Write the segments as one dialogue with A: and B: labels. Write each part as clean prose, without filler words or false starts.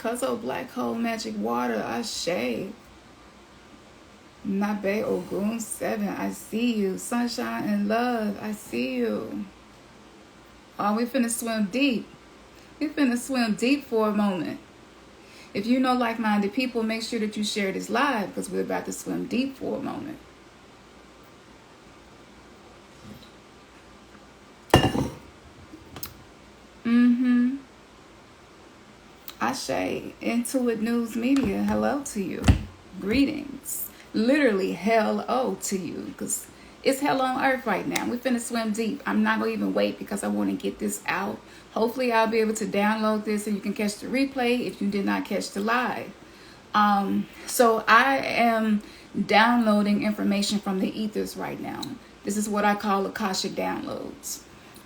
A: Cuzzo Black Hole Magic Water, Ashe. Nabe Ogun 7, I see you. Sunshine and Love, I see you. Oh, we finna swim deep. We finna swim deep for a moment. If you know like-minded people, make sure that you share this live because we're about to swim deep for a moment. Ashe, Intuit News Media, hello to you. Greetings. Literally hello to you because it's hell on earth right now. We're finna swim deep. I'm not gonna even wait because I want to get this out. Hopefully I'll be able to download this and you can catch the replay if you did not catch the live. So I am downloading information from the ethers right now. This is what I call Akashic downloads.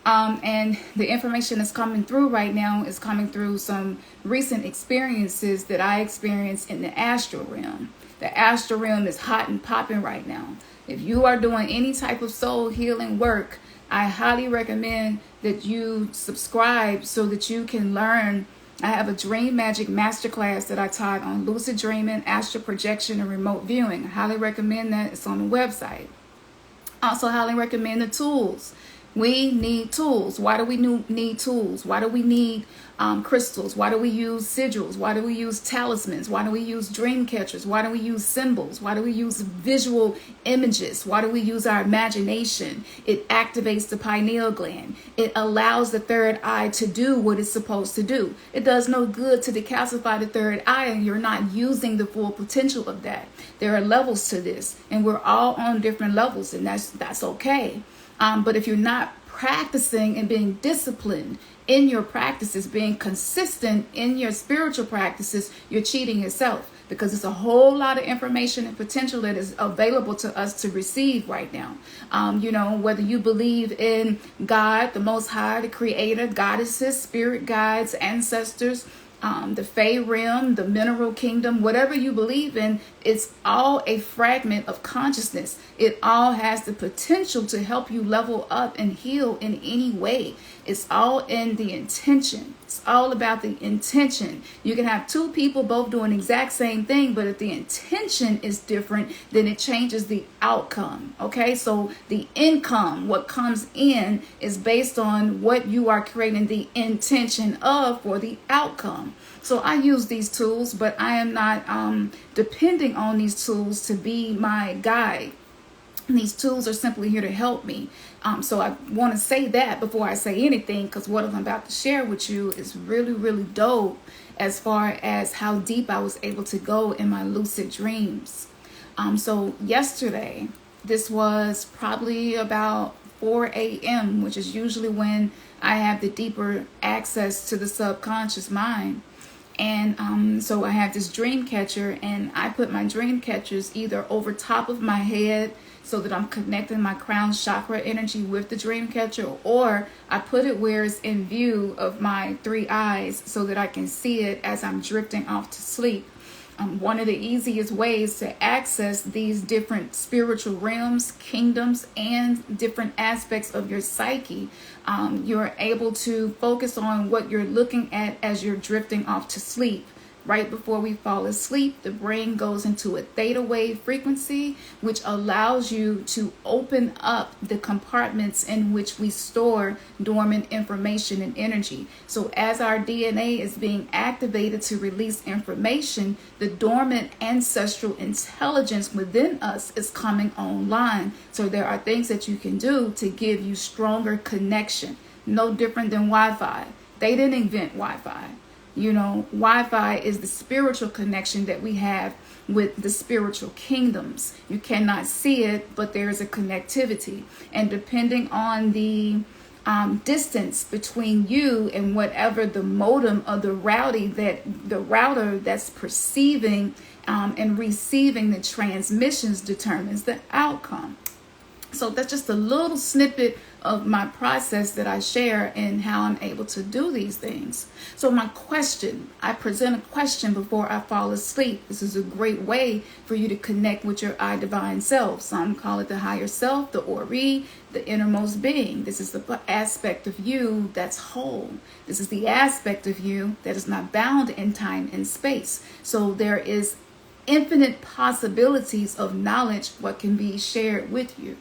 A: And the information that's coming through right now is coming through some recent experiences that I experienced in the astral realm. The astral realm is hot and popping right now. If you are doing any type of soul healing work, I highly recommend that you subscribe so that you can learn. I have a Dream Magic Masterclass that I taught on lucid dreaming, astral projection, and remote viewing. I highly recommend that. It's on the website. Also highly recommend the tools. We need tools. Why do we need tools? Why do we need crystals? Why do we use sigils? Why do we use talismans? Why do we use dream catchers? Why do we use symbols? Why do we use visual images? Why do we use our imagination? It activates the pineal gland. It allows the third eye to do what it's supposed to do. It does no good to decalcify the third eye and you're not using the full potential of that. There are levels to this and we're all on different levels and that's okay. But if you're not practicing and being disciplined in your practices, being consistent in your spiritual practices, you're cheating yourself because it's a whole lot of information and potential that is available to us to receive right now. Whether you believe in God, the Most High, the Creator, goddesses, spirit guides, ancestors, the Fey realm, the mineral kingdom, whatever you believe in, it's all a fragment of consciousness. It all has the potential to help you level up and heal in any way. It's all in the intention. It's all about the intention. You can have two people both doing the exact same thing, but if the intention is different, then it changes the outcome. Okay, so the income, what comes in, is based on what you are creating the intention of for the outcome. So I use these tools, but I am not depending on these tools to be my guide. These tools are simply here to help me. So I want to say that before I say anything, because what I'm about to share with you is really, really dope as far as how deep I was able to go in my lucid dreams. So yesterday, this was probably about 4 a.m., which is usually when I have the deeper access to the subconscious mind. And so I have this dream catcher, and I put my dream catchers either over top of my head so that I'm connecting my crown chakra energy with the dream catcher, or I put it where it's in view of my three eyes so that I can see it as I'm drifting off to sleep. One of the easiest ways to access these different spiritual realms, kingdoms, and different aspects of your psyche, you're able to focus on what you're looking at as you're drifting off to sleep. Right before we fall asleep, the brain goes into a theta wave frequency, which allows you to open up the compartments in which we store dormant information and energy. So as our DNA is being activated to release information, the dormant ancestral intelligence within us is coming online. So there are things that you can do to give you stronger connection. No different than Wi-Fi. They didn't invent Wi-Fi. Wi-Fi is the spiritual connection that we have with the spiritual kingdoms. You cannot see it, but there is a connectivity. And depending on the distance between you and whatever the modem of the router that's perceiving and receiving the transmissions determines the outcome. So that's just a little snippet of my process that I share and how I'm able to do these things. So my question, I present a question before I fall asleep. This is a great way for you to connect with your I divine self. Some call it the higher self, the Ori, the innermost being. This is the aspect of you that's whole. This is the aspect of you that is not bound in time and space. So there is infinite possibilities of knowledge what can be shared with you.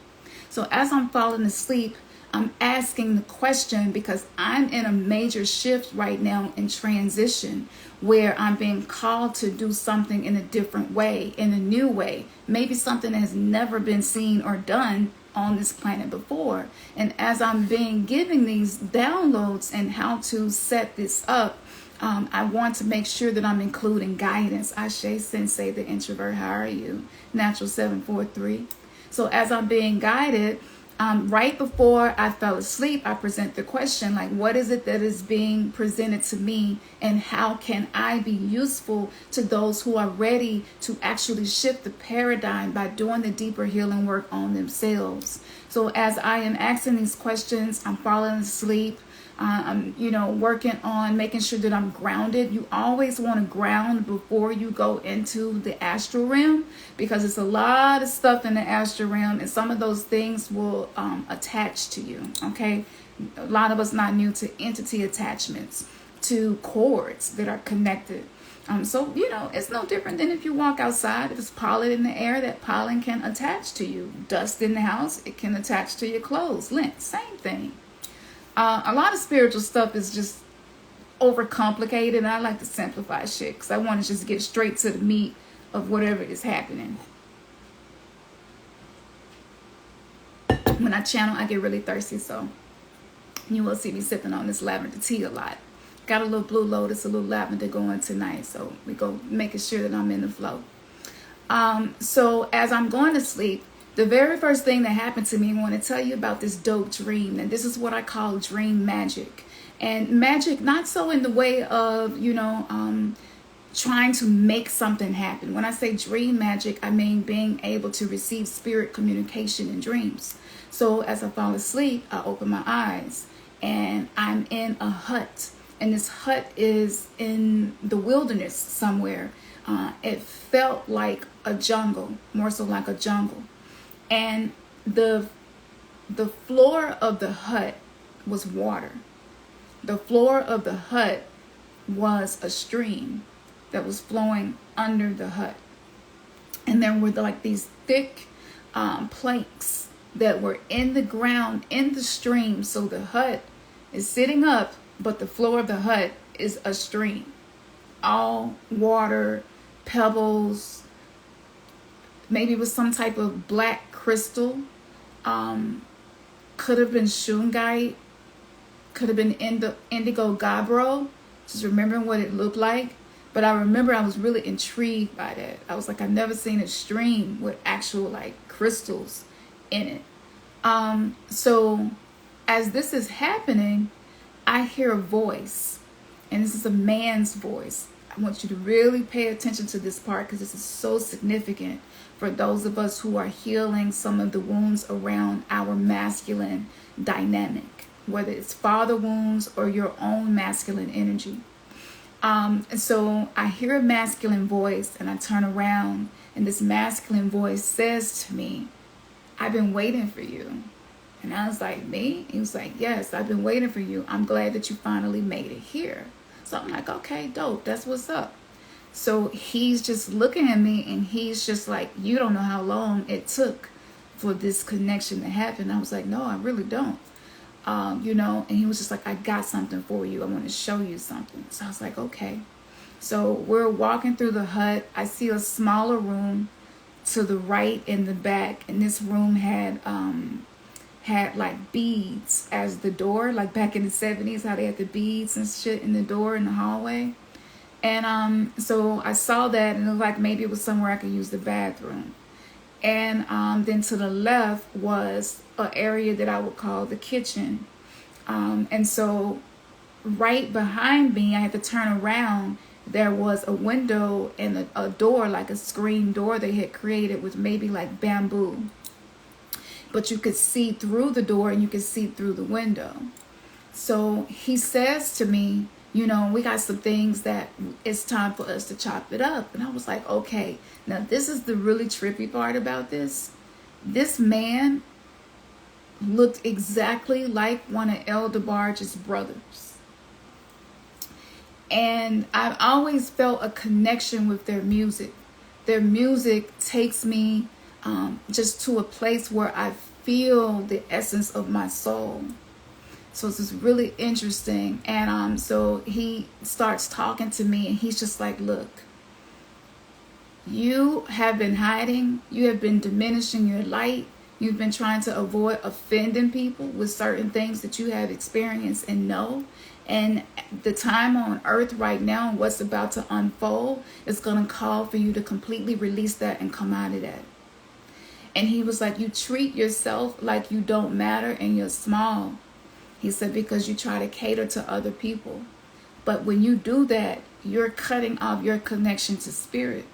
A: So as I'm falling asleep, I'm asking the question because I'm in a major shift right now in transition where I'm being called to do something in a different way, in a new way, maybe something that has never been seen or done on this planet before. And as I'm being given these downloads and how to set this up, I want to make sure that I'm including guidance. Ashe Sensei, the introvert, how are you? Natural 743. So as I'm being guided, right before I fell asleep, I present the question, like, what is it that is being presented to me and how can I be useful to those who are ready to actually shift the paradigm by doing the deeper healing work on themselves? So as I am asking these questions, I'm falling asleep. I'm, working on making sure that I'm grounded. You always want to ground before you go into the astral realm because it's a lot of stuff in the astral realm and some of those things will attach to you, okay? A lot of us not new to entity attachments, to cords that are connected. So, it's no different than if you walk outside. If it's pollen in the air, that pollen can attach to you. Dust in the house, it can attach to your clothes. Lint, same thing. A lot of spiritual stuff is just overcomplicated, and I like to simplify shit because I want to just get straight to the meat of whatever is happening. When I channel, I get really thirsty, so you will see me sipping on this lavender tea a lot. Got a little blue lotus, a little lavender going tonight, so we go making sure that I'm in the flow. So as I'm going to sleep, the very first thing that happened to me, I want to tell you about this dope dream. And this is what I call dream magic. And magic, not so in the way of, trying to make something happen. When I say dream magic, I mean being able to receive spirit communication in dreams. So as I fall asleep, I open my eyes and I'm in a hut. And this hut is in the wilderness somewhere. It felt like a jungle, more so like a jungle. And the floor of the hut was water. The floor of the hut was a stream that was flowing under the hut. And there were like these thick planks that were in the ground, in the stream. So the hut is sitting up, but the floor of the hut is a stream. All water, pebbles, maybe it was some type of black crystal, could have been shungite, could have been indigo gabbro, just remembering what it looked like. But I remember I was really intrigued by that. I was like, I've never seen a stream with actual like crystals in it. So as this is happening, I hear a voice, and this is a man's voice. I want you to really pay attention to this part because this is so significant for those of us who are healing some of the wounds around our masculine dynamic, whether it's father wounds or your own masculine energy. And so I hear a masculine voice and I turn around and this masculine voice says to me, I've been waiting for you. And I was like, me? He was like, yes, I've been waiting for you. I'm glad that you finally made it here. So I'm like, okay, dope. That's what's up. So he's just looking at me and he's just like, you don't know how long it took for this connection to happen. I was like, no, I really don't. And he was just like, I got something for you. I want to show you something. So I was like, okay. So we're walking through the hut. I see a smaller room to the right in the back. And this room had like beads as the door, like back in the 70s, how they had the beads and shit in the door in the hallway. And so I saw that and it looked like maybe it was somewhere I could use the bathroom. And then to the left was an area that I would call the kitchen. And so right behind me, I had to turn around. There was a window and a door, like a screen door they had created with maybe like bamboo. but you could see through the door and you could see through the window. So he says to me, we got some things that it's time for us to chop it up. And I was like, okay, now this is the really trippy part about this. This man looked exactly like one of El DeBarge's brothers. And I've always felt a connection with their music. Their music takes me just to a place where I feel the essence of my soul. So it's just really interesting. And so he starts talking to me and he's just like, look, you have been hiding. You have been diminishing your light. You've been trying to avoid offending people with certain things that you have experienced and know. And the time on earth right now, what's about to unfold, is going to call for you to completely release that and come out of that. And he was like, you treat yourself like you don't matter and you're small. He said, because you try to cater to other people. But when you do that, you're cutting off your connection to spirit.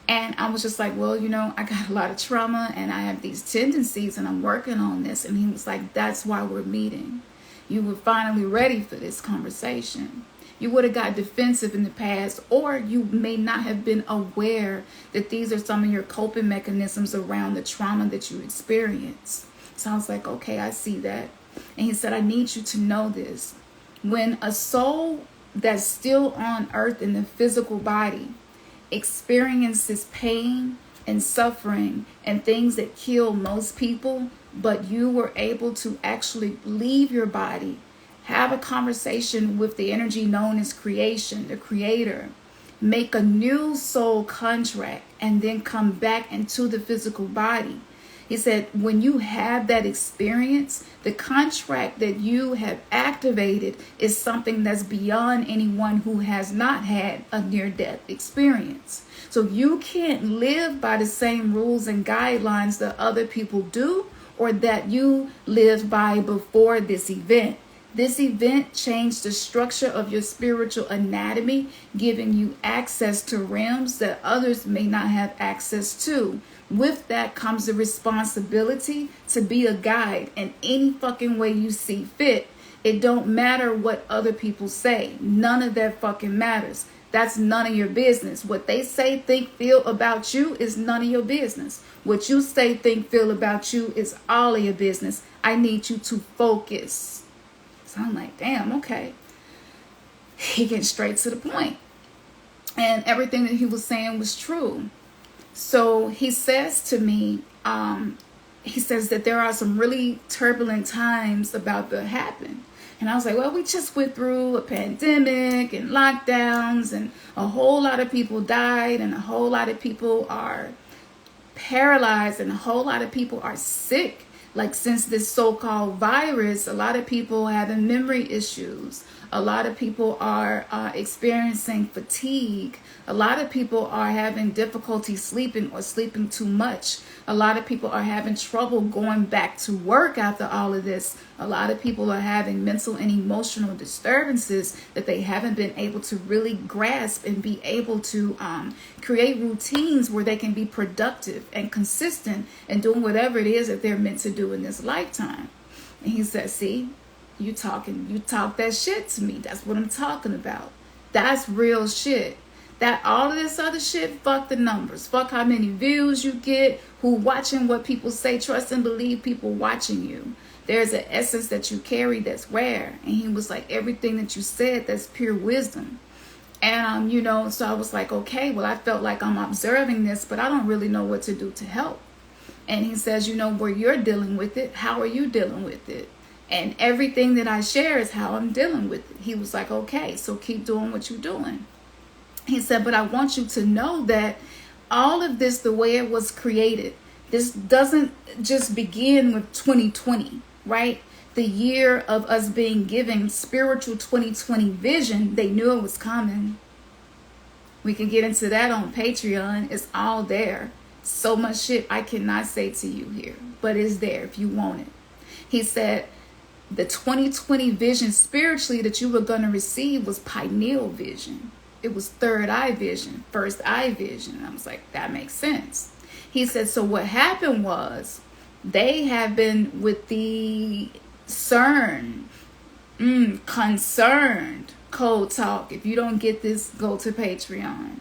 A: And I was just like, well, I got a lot of trauma and I have these tendencies and I'm working on this. And he was like, that's why we're meeting. You were finally ready for this conversation. You would have got defensive in the past, or you may not have been aware that these are some of your coping mechanisms around the trauma that you experienced. So I was like, okay, I see that. And he said, I need you to know this. When a soul that's still on earth in the physical body experiences pain and suffering and things that kill most people, but you were able to actually leave your body, have a conversation with the energy known as creation, the creator, make a new soul contract, and then come back into the physical body. He said, when you have that experience, the contract that you have activated is something that's beyond anyone who has not had a near-death experience. So you can't live by the same rules and guidelines that other people do or that you lived by before this event. This event changed the structure of your spiritual anatomy, giving you access to realms that others may not have access to. With that comes the responsibility to be a guide in any fucking way you see fit. It don't matter what other people say. None of that fucking matters. That's none of your business. What they say, think, feel about you is none of your business. What you say, think, feel about you is all of your business. I need you to focus. So I'm like, damn, okay. He getting straight to the point. And everything that he was saying was true. So he says to me, he says that there are some really turbulent times about to happen. And I was like, well, we just went through a pandemic and lockdowns and a whole lot of people died and a whole lot of people are paralyzed and a whole lot of people are sick. Like since this so-called virus, a lot of people are having memory issues. A lot of people are experiencing fatigue. A lot of people are having difficulty sleeping or sleeping too much. A lot of people are having trouble going back to work after all of this. A lot of people are having mental and emotional disturbances that they haven't been able to really grasp and be able to create routines where they can be productive and consistent and doing whatever it is that they're meant to do in this lifetime. And he said, see, you talk that shit to me. That's what I'm talking about. That's real shit. That all of this other shit, fuck the numbers. Fuck how many views you get, who watching what people say. Trust and believe people watching you. There's an essence that you carry that's rare. And he was like, everything that you said, that's pure wisdom. And, so I was like, okay, well, I felt like I'm observing this, but I don't really know what to do to help. And he says, where you're dealing with it, how are you dealing with it? And everything that I share is how I'm dealing with it. He was like, okay, so keep doing what you're doing. He said, but I want you to know that all of this, the way it was created, this doesn't just begin with 2020, right? The year of us being given spiritual 2020 vision. They knew it was coming. We can get into that on Patreon. It's all there. So much shit I cannot say to you here, but it's there if you want it. He said, the 2020 vision spiritually that you were going to receive was pineal vision. It was third eye vision, first eye vision. And I was like, that makes sense. He said, so what happened was They have been with the concerned cold talk. If you don't get this, go to Patreon.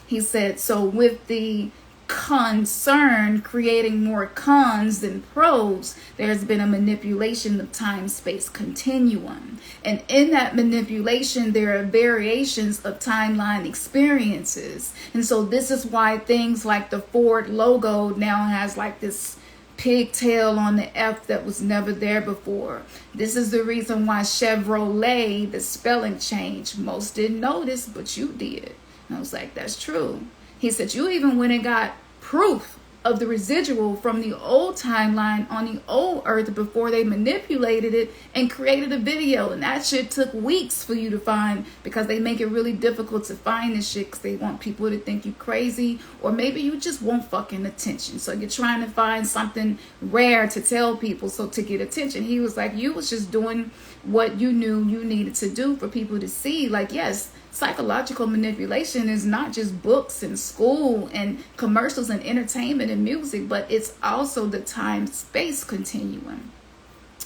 A: He said, so with the concern creating more cons than pros, there's been a manipulation of time-space continuum. And in that manipulation, there are variations of timeline experiences. And so this is why things like the Ford logo now has like this pigtail on the F that was never there before. This is the reason why Chevrolet, the spelling change, most didn't notice, but you did. And I was like, that's true. He said, you even went and got proof of the residual from the old timeline on the old earth before they manipulated it and created a video. And that shit took weeks for you to find, because they make it really difficult to find this shit because they want people to think you crazy, or maybe you just want fucking attention. So you're trying to find something rare to tell people so to get attention. He was like, you was just doing what you knew you needed to do for people to see. Like, yes, psychological manipulation is not just books and school and commercials and entertainment and music, but it's also the time-space continuum.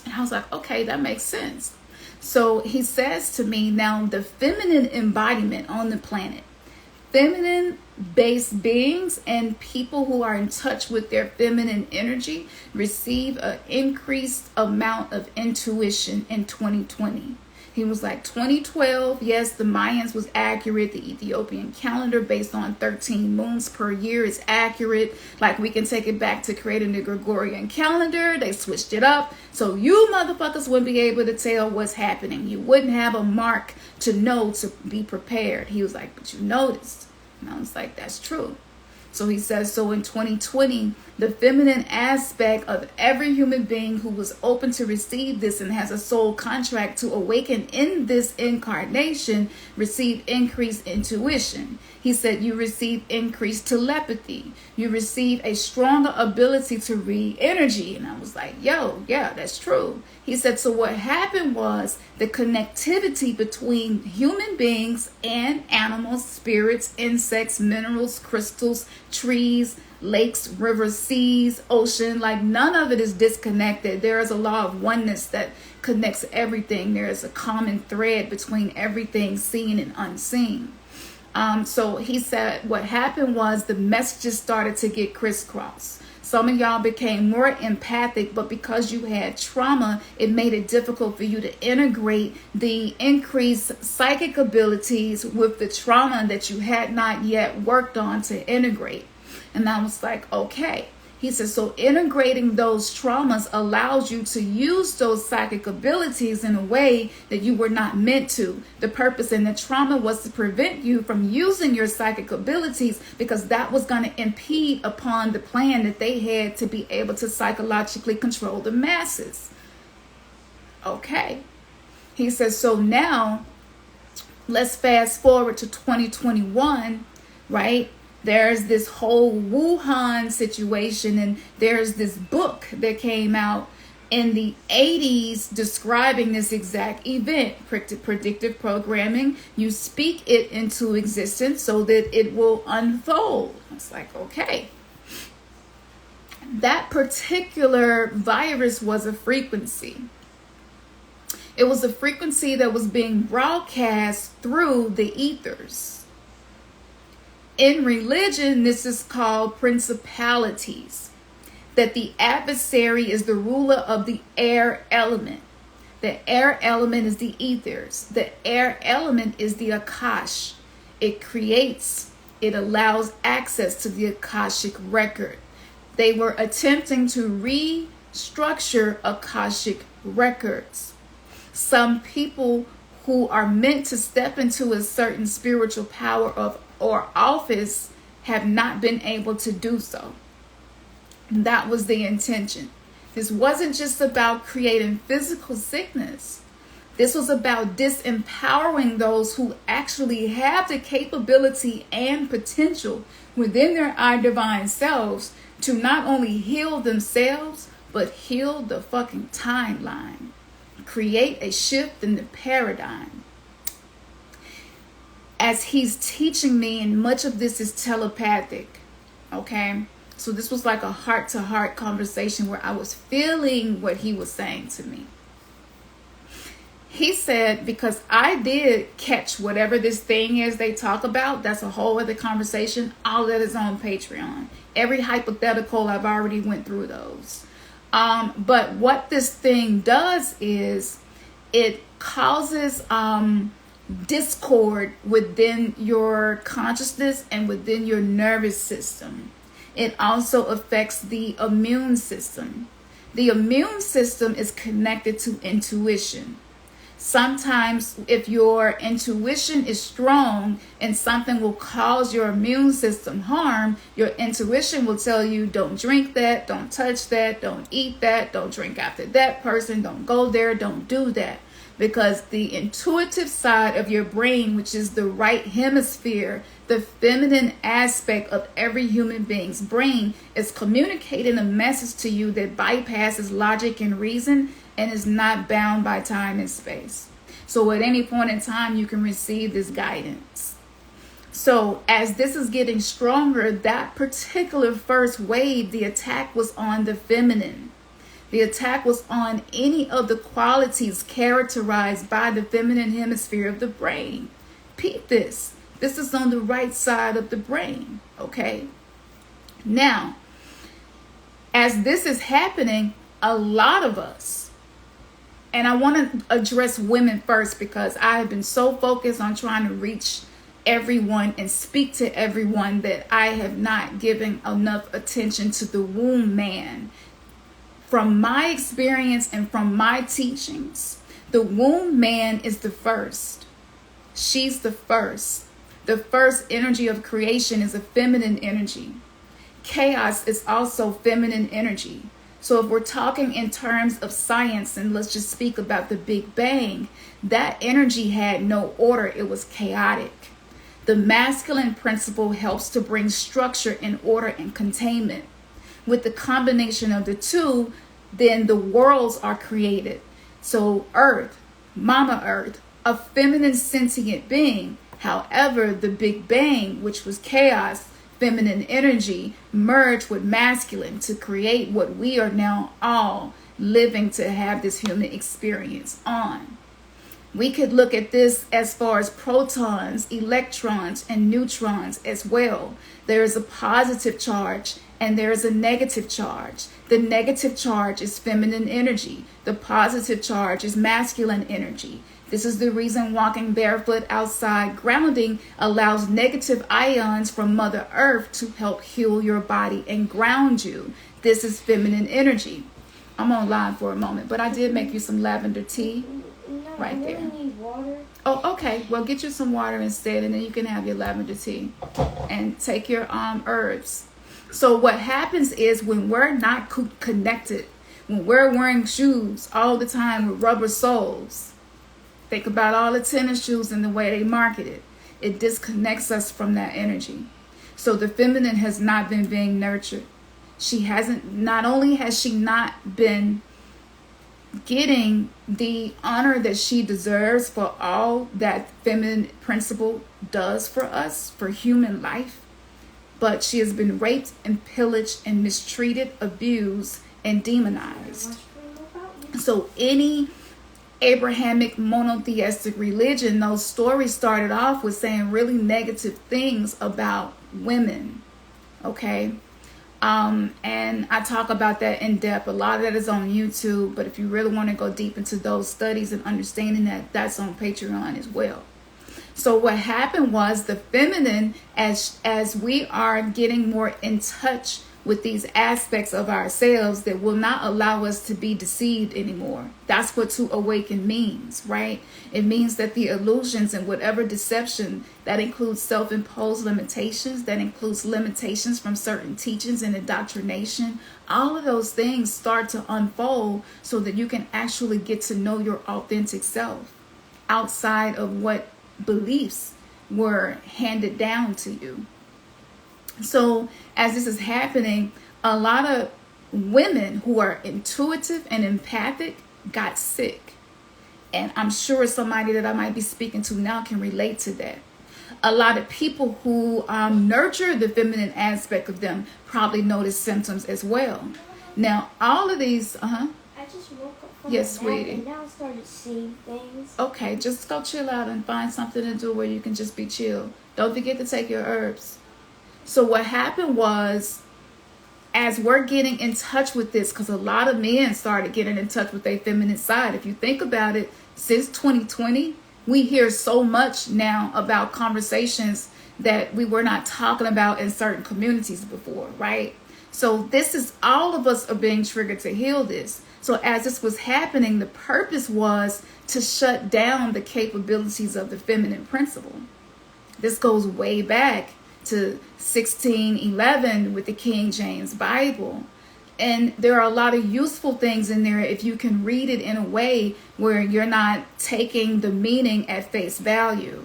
A: And I was like, okay, that makes sense. So he says to me, now the feminine embodiment on the planet, feminine-based beings and people who are in touch with their feminine energy receive an increased amount of intuition in 2020. He was like, 2012, yes, the Mayans was accurate. The Ethiopian calendar based on 13 moons per year is accurate. Like, we can take it back to creating the Gregorian calendar. They switched it up. So you motherfuckers wouldn't be able to tell what's happening. You wouldn't have a mark to know to be prepared. He was like, but you noticed. And I was like, that's true. So he says, so in 2020, the feminine aspect of every human being who was open to receive this and has a soul contract to awaken in this incarnation received increased intuition. He said, you receive increased telepathy. You receive a stronger ability to read energy. And I was like, yo, yeah, that's true. He said, so what happened was the connectivity between human beings and animals, spirits, insects, minerals, crystals, trees, lakes, rivers, seas, ocean, like none of it is disconnected. There is a law of oneness that connects everything. There is a common thread between everything seen and unseen. So he said what happened was the messages started to get crisscrossed. Some of y'all became more empathic, but because you had trauma, it made it difficult for you to integrate the increased psychic abilities with the trauma that you had not yet worked on to integrate. And I was like, okay. He says, so integrating those traumas allows you to use those psychic abilities in a way that you were not meant to. The purpose in the trauma was to prevent you from using your psychic abilities, because that was going to impede upon the plan that they had to be able to psychologically control the masses. Okay. He says, so now let's fast forward to 2021, right? There's this whole Wuhan situation, and there's this book that came out in the 80s describing this exact event. Predictive programming. You speak it into existence so that it will unfold. It's like, okay. That particular virus was a frequency. It was a frequency that was being broadcast through the ethers. In religion, this is called principalities. That the adversary is the ruler of the air element. The air element is the ethers. The air element is the Akash. It creates, it allows access to the Akashic record. They were attempting to restructure Akashic records. Some people who are meant to step into a certain spiritual power of or office have not been able to do so. That was the intention. This wasn't just about creating physical sickness. This was about disempowering those who actually have the capability and potential within their divine selves to not only heal themselves, but heal the fucking timeline. Create a shift in the paradigm. As he's teaching me, and much of this is telepathic, okay? So this was like a heart-to-heart conversation where I was feeling what he was saying to me. He said, because I did catch whatever this thing is they talk about, that's a whole other conversation. All that is on Patreon. Every hypothetical, I've already went through those. But what this thing does is it causes discord within your consciousness and within your nervous system. It also affects the immune system. The immune system is connected to intuition. Sometimes if your intuition is strong and something will cause your immune system harm, your intuition will tell you, don't drink that, don't touch that, don't eat that, don't drink after that person, don't go there, don't do that. Because the intuitive side of your brain, which is the right hemisphere, the feminine aspect of every human being's brain, is communicating a message to you that bypasses logic and reason and is not bound by time and space. So at any point in time, you can receive this guidance. So as this is getting stronger, that particular first wave, the attack was on the feminine. The attack was on any of the qualities characterized by the feminine hemisphere of the brain. Peep this. This is on the right side of the brain, okay? Now, as this is happening, a lot of us, and I want to address women first because I have been so focused on trying to reach everyone and speak to everyone that I have not given enough attention to the womb man. From my experience and from my teachings, the womb man is the first. She's the first. The first energy of creation is a feminine energy. Chaos is also feminine energy. So if we're talking in terms of science, and let's just speak about the Big Bang, that energy had no order. It was chaotic. The masculine principle helps to bring structure and order and containment. With the combination of the two, then the worlds are created. So Earth, Mama Earth, a feminine sentient being. However, the Big Bang, which was chaos, feminine energy, merged with masculine to create what we are now all living to have this human experience on. We could look at this as far as protons, electrons, and neutrons as well. There is a positive charge and there is a negative charge. The negative charge is feminine energy. The positive charge is masculine energy. This is the reason walking barefoot outside grounding allows negative ions from Mother Earth to help heal your body and ground you. This is feminine energy. I'm on line for a moment, but I did make you some lavender tea right there.
B: Need water.
A: Oh, okay. Well, get you some water instead, and then you can have your lavender tea and take your herbs. So what happens is when we're not connected, when we're wearing shoes all the time with rubber soles, think about all the tennis shoes and the way they market it. It disconnects us from that energy. So the feminine has not been being nurtured. Not only has she not been getting the honor that she deserves for all that feminine principle does for us, for human life, but she has been raped and pillaged and mistreated, abused, and demonized. So any Abrahamic monotheistic religion, those stories started off with saying really negative things about women, okay? And I talk about that in depth. A lot of that is on YouTube, but if you really want to go deep into those studies and understanding that, that's on Patreon as well. So what happened was the feminine, as we are getting more in touch with these aspects of ourselves that will not allow us to be deceived anymore. That's what to awaken means, right? It means that the illusions and whatever deception, that includes self-imposed limitations, that includes limitations from certain teachings and indoctrination, all of those things start to unfold so that you can actually get to know your authentic self outside of what beliefs were handed down to you. So as this is happening, a lot of women who are intuitive and empathic got sick. And I'm sure somebody that I might be speaking to now can relate to that. a lot of people who nurture the feminine aspect of them probably notice symptoms as well. Now, all of these,
B: I just woke up from
A: yes,
B: a nap
A: sweetie.
B: and now I started seeing things.
A: Okay, just go chill out and find something to do where you can just be chill. Don't forget to take your herbs. So what happened was, as we're getting in touch with this, because a lot of men started getting in touch with their feminine side. If you think about it, since 2020, we hear so much now about conversations that we were not talking about in certain communities before, right? So this is, all of us are being triggered to heal this. So as this was happening, the purpose was to shut down the capabilities of the feminine principle. This goes way back to 1611 with the King James Bible. And there are a lot of useful things in there if you can read it in a way where you're not taking the meaning at face value.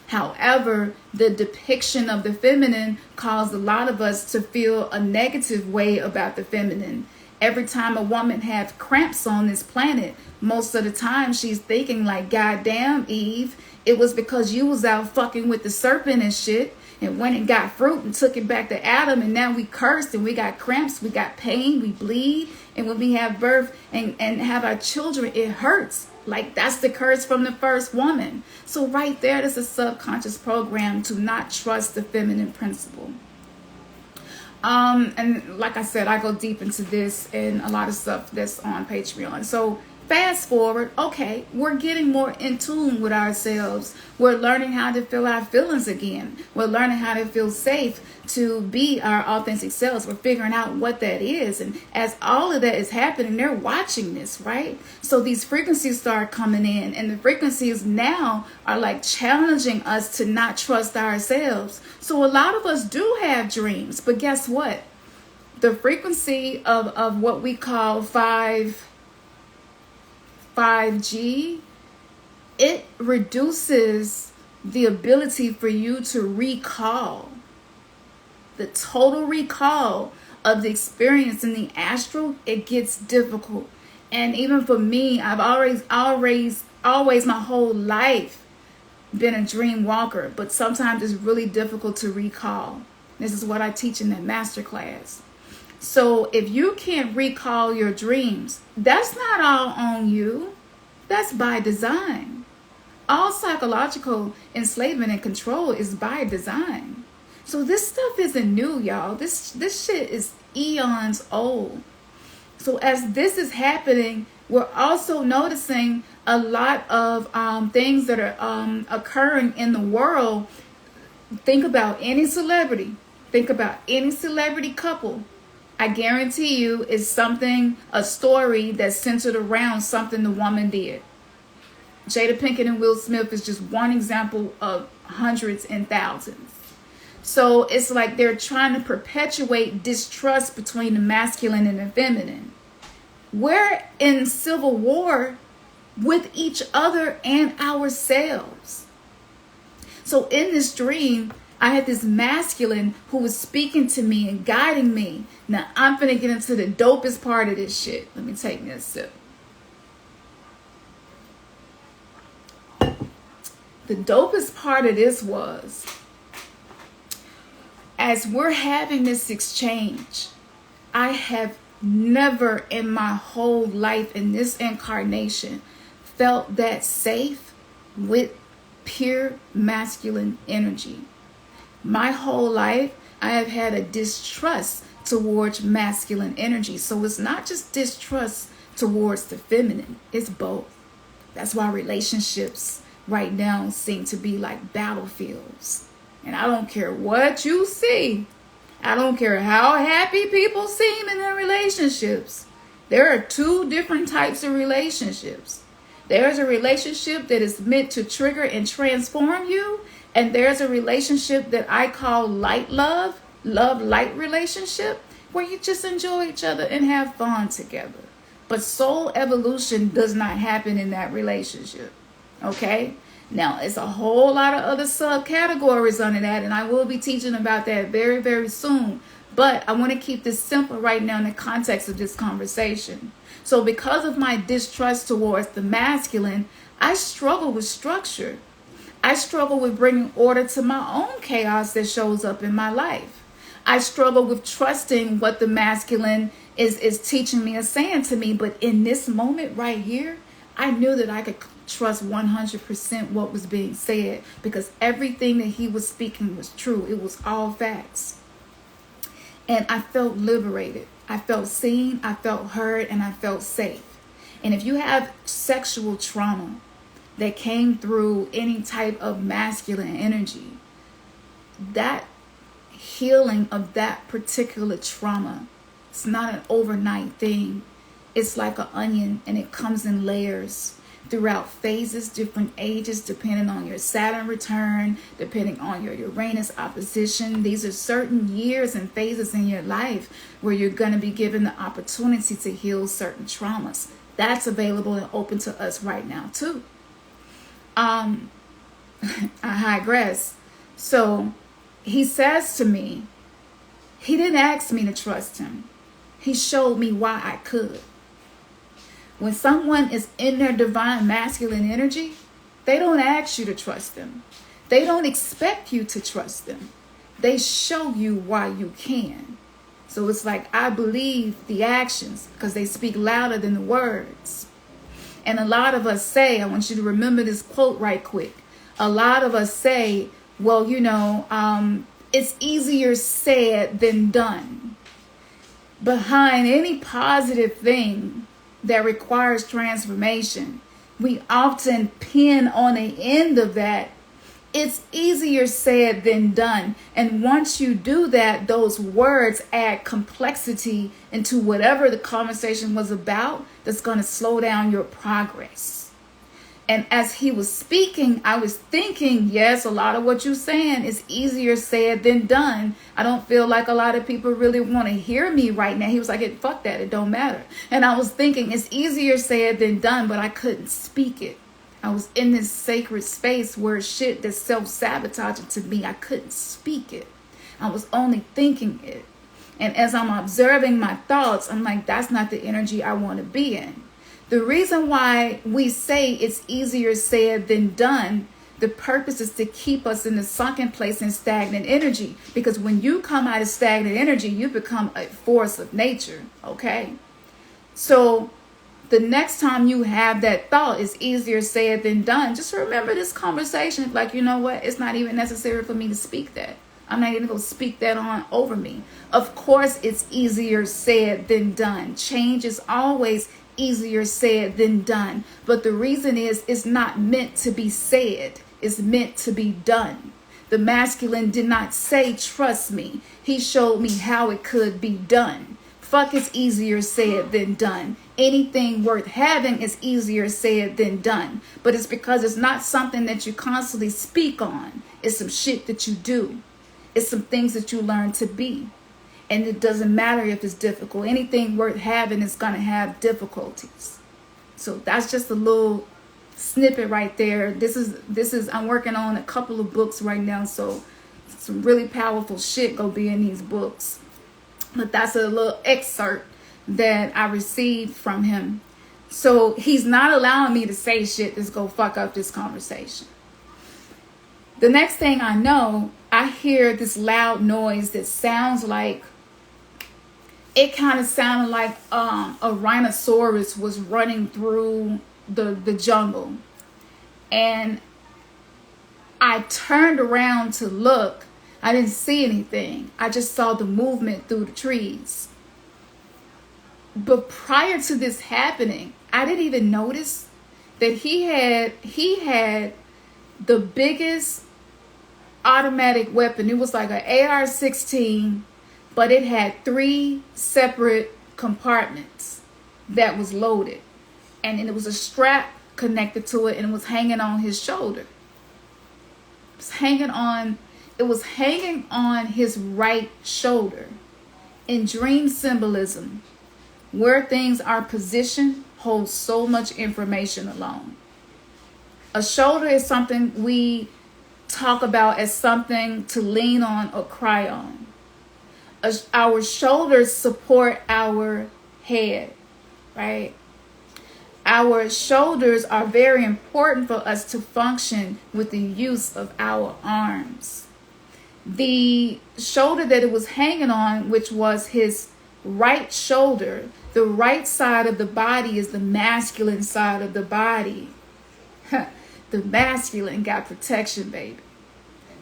A: However, the depiction of the feminine caused a lot of us to feel a negative way about the feminine. Every time a woman has cramps on this planet, most of the time she's thinking like, God damn, Eve, it was because you was out fucking with the serpent and shit, and went and got fruit and took it back to Adam, and now we cursed and we got cramps, we got pain, we bleed, and when we have birth and have our children, it hurts. Like, that's the curse from the first woman. So right there, there's a subconscious program to not trust the feminine principle. And like I said, I go deep into this and a lot of stuff that's on Patreon. So fast forward, okay, we're getting more in tune with ourselves. We're learning how to feel our feelings again. We're learning how to feel safe to be our authentic selves. We're figuring out what that is. And as all of that is happening, they're watching this, right? So these frequencies start coming in, and the frequencies now are like challenging us to not trust ourselves. So a lot of us do have dreams, but guess what? The frequency of what we call 5G, it reduces the ability for you to recall. The total recall of the experience in the astral, it gets difficult. And even for me, I've always my whole life been a dream walker, but sometimes it's really difficult to recall. This is what I teach in that masterclass. So if you can't recall your dreams, that's not all on you. That's by design. All psychological enslavement and control is by design. So this stuff isn't new, y'all. This shit is eons old. So as this is happening, we're also noticing a lot of things that are occurring in the world. Think about any celebrity. Think about any celebrity couple. I guarantee you it's something, a story that's centered around something the woman did. Jada Pinkett and Will Smith is just one example of hundreds and thousands. So it's like they're trying to perpetuate distrust between the masculine and the feminine. We're in civil war with each other and ourselves. So in this dream, I had this masculine who was speaking to me and guiding me. Now, I'm finna get into the dopest part of this shit. Let me take me a sip. The dopest part of this was, as we're having this exchange, I have never in my whole life in this incarnation felt that safe with pure masculine energy. My whole life, I have had a distrust towards masculine energy. So it's not just distrust towards the feminine, it's both. That's why relationships right now seem to be like battlefields. And I don't care what you see. I don't care how happy people seem in their relationships. There are two different types of relationships. There's a relationship that is meant to trigger and transform you. And there's a relationship that I call light love light relationship, where you just enjoy each other and have fun together. But soul evolution does not happen in that relationship. Okay? Now, it's a whole lot of other subcategories under that, and I will be teaching about that very, very soon. But I want to keep this simple right now in the context of this conversation. So because of my distrust towards the masculine, I struggle with structure. I struggle with bringing order to my own chaos that shows up in my life. I struggle with trusting what the masculine is teaching me or saying to me. But in this moment right here, I knew that I could trust 100% what was being said, because everything that he was speaking was true. It was all facts. And I felt liberated. I felt seen, I felt heard, and I felt safe. And if you have sexual trauma that came through any type of masculine energy, that healing of that particular trauma, it's not an overnight thing. It's like an onion, and it comes in layers throughout phases, different ages, depending on your Saturn return, depending on your Uranus opposition. These are certain years and phases in your life where you're going to be given the opportunity to heal certain traumas. That's available and open to us right now too. I digress. So he says to me, he didn't ask me to trust him. He showed me why I could. When someone is in their divine masculine energy, they don't ask you to trust them. They don't expect you to trust them. They show you why you can. So it's like, I believe the actions because they speak louder than the words. And a lot of us say, I want you to remember this quote right quick. A lot of us say, well, it's easier said than done. Behind any positive thing that requires transformation, we often pin on the end of that, it's easier said than done. And once you do that, those words add complexity into whatever the conversation was about that's going to slow down your progress. And as he was speaking, I was thinking, yes, a lot of what you're saying is easier said than done. I don't feel like a lot of people really want to hear me right now. He was like, hey, fuck that, it don't matter. And I was thinking, it's easier said than done, but I couldn't speak it. I was in this sacred space where shit that's self-sabotaging to me, I couldn't speak it. I was only thinking it. And as I'm observing my thoughts, I'm like, that's not the energy I want to be in. The reason why we say it's easier said than done, the purpose is to keep us in the sunken place in stagnant energy. Because when you come out of stagnant energy, you become a force of nature, okay? So the next time you have that thought, it's easier said than done. Just remember this conversation. Like, you know what? It's not even necessary for me to speak that. I'm not even going to speak that on over me. Of course, it's easier said than done. Change is always easier said than done. But the reason is, it's not meant to be said. It's meant to be done. The masculine did not say, trust me. He showed me how it could be done. Fuck is easier said than done. Anything worth having is easier said than done. But it's because it's not something that you constantly speak on. It's some shit that you do. It's some things that you learn to be. And it doesn't matter if it's difficult. Anything worth having is going to have difficulties. So that's just a little snippet right there. This is I'm working on a couple of books right now. So some really powerful shit gonna be in these books. But that's a little excerpt that I received from him. So he's not allowing me to say shit that's gonna fuck up this conversation. The next thing I know, I hear this loud noise that sounds like, it kind of sounded like a rhinoceros was running through the jungle. And I turned around to look. I didn't see anything. I just saw the movement through the trees. But prior to this happening, I didn't even notice that he had the biggest automatic weapon. It was like an AR-16, but it had 3 separate compartments that was loaded. And it was a strap connected to it, and it was hanging on his shoulder. It was hanging on his right shoulder. In dream symbolism, where things are positioned holds so much information alone. A shoulder is something we talk about as something to lean on or cry on. Our shoulders support our head, right? our shoulders are very important for us to function with the use of our arms. The shoulder that it was hanging on, which was his right shoulder, the right side of the body is the masculine side of the body. The masculine got protection, baby.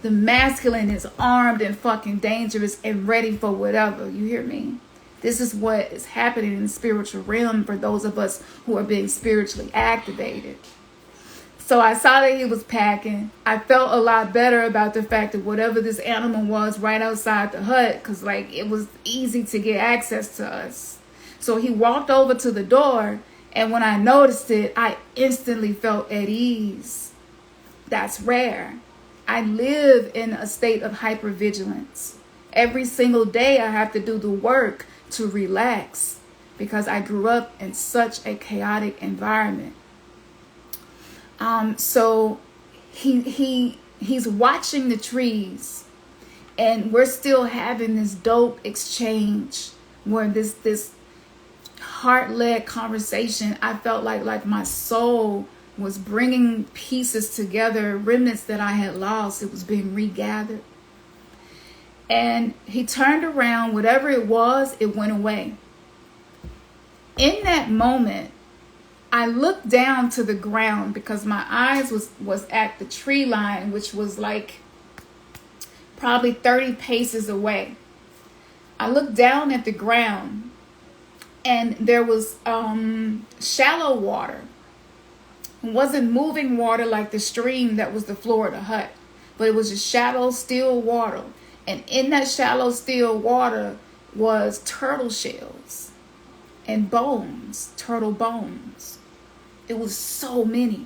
A: The masculine is armed and fucking dangerous and ready for whatever. You hear me? This is what is happening in the spiritual realm for those of us who are being spiritually activated. So I saw that he was packing. I felt a lot better about the fact that whatever this animal was right outside the hut, because like it was easy to get access to us. So he walked over to the door, and when I noticed it, I instantly felt at ease. That's rare. I live in a state of hypervigilance. Every single day I have to do the work to relax because I grew up in such a chaotic environment. So he's watching the trees, and we're still having this dope exchange where this heart-led conversation. I felt like my soul was bringing pieces together, remnants that I had lost. It was being regathered. And he turned around, whatever it was, it went away. In that moment, I looked down to the ground because my eyes was at the tree line, which was like probably 30 paces away. I looked down at the ground, and there was shallow water. It wasn't moving water like the stream that was the floor of the hut, but it was just shallow, still water. And in that shallow, still water was turtle shells and bones, turtle bones. It was so many.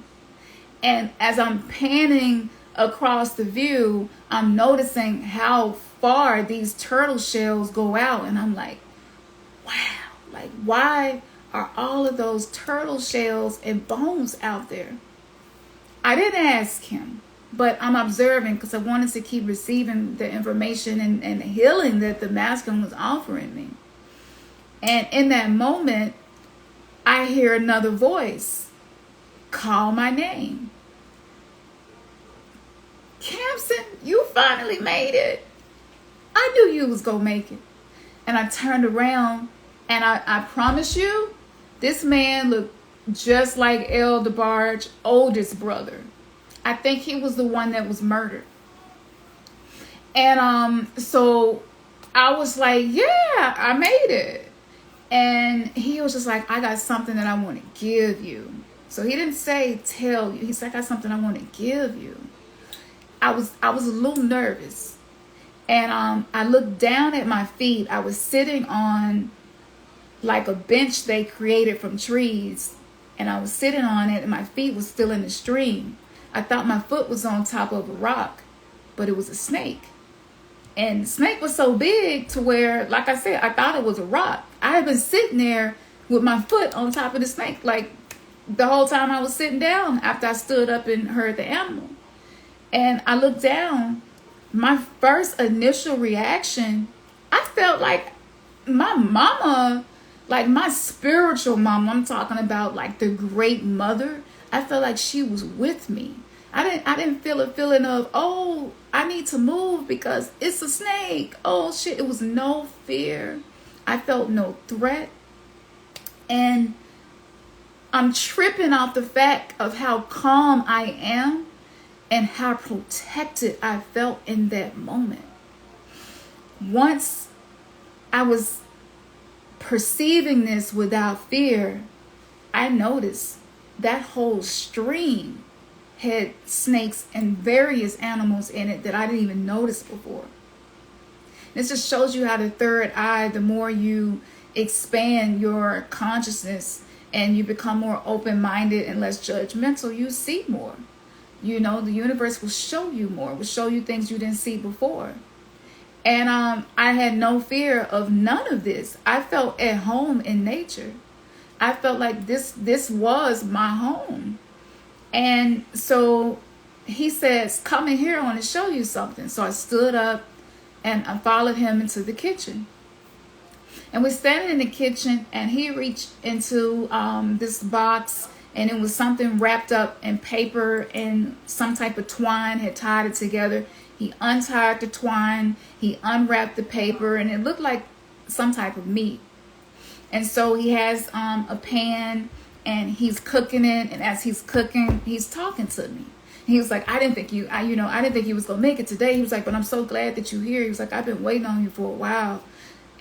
A: And as I'm panning across the view, I'm noticing how far these turtle shells go out. And I'm like, wow, like why are all of those turtle shells and bones out there? I didn't ask him, but I'm observing because I wanted to keep receiving the information and the healing that the masculine was offering me. And in that moment, I hear another voice call my name. Campson, you finally made it. I knew you was gonna make it. And I turned around, and I promise you, this man looked just like El DeBarge's oldest brother. I think he was the one that was murdered. And so I was like, yeah, I made it. And he was just like, I got something that I want to give you. So he didn't say tell you. He said, I got something I want to give you. I was a little nervous. And I looked down at my feet. I was sitting on like a bench they created from trees. And I was sitting on it, and my feet was still in the stream. I thought my foot was on top of a rock, but it was a snake. And the snake was so big to where, like I said, I thought it was a rock. I had been sitting there with my foot on top of the snake, like the whole time I was sitting down after I stood up and heard the animal. And I looked down. My first initial reaction, I felt like my mama, like my spiritual mama, I'm talking about like the great mother, I felt like she was with me. I didn't feel a feeling of, oh, I need to move because it's a snake. Oh shit, it was no fear. I felt no threat. And I'm tripping off the fact of how calm I am and how protected I felt in that moment. Once I was perceiving this without fear, I noticed that whole stream had snakes and various animals in it that I didn't even notice before. This just shows you how the third eye, the more you expand your consciousness and you become more open-minded and less judgmental, you see more. You know, the universe will show you more, will show you things you didn't see before. And I had no fear of none of this. I felt at home in nature. I felt like this was my home. And so he says, come in here, I want to show you something. So I stood up and I followed him into the kitchen. And we're standing in the kitchen, and he reached into this box and it was something wrapped up in paper and some type of twine had tied it together. He untied the twine, he unwrapped the paper, and it looked like some type of meat. And so he has a pan, and he's cooking it, and as he's cooking, he's talking to me. He was like, I didn't think you was gonna make it today. He was like, but I'm so glad that you're here. He was like, I've been waiting on you for a while.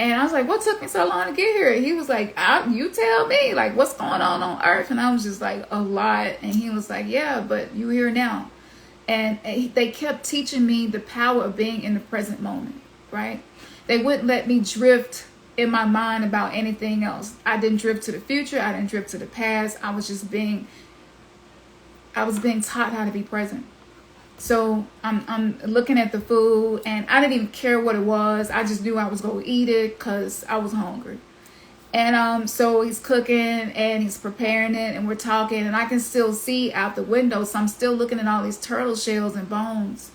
A: And I was like, what took me so long to get here? He was like, you tell me, like, what's going on earth? And I was just like, a lot. And he was like, yeah, but you're here now. And they kept teaching me the power of being in the present moment, right? They wouldn't let me drift in my mind about anything else. I didn't drift to the future. I didn't drift to the past. I was being taught how to be present. So I'm looking at the food, and I didn't even care what it was. I just knew I was going to eat it because I was hungry. And so he's cooking and he's preparing it, and we're talking, and I can still see out the window. So I'm still looking at all these turtle shells and bones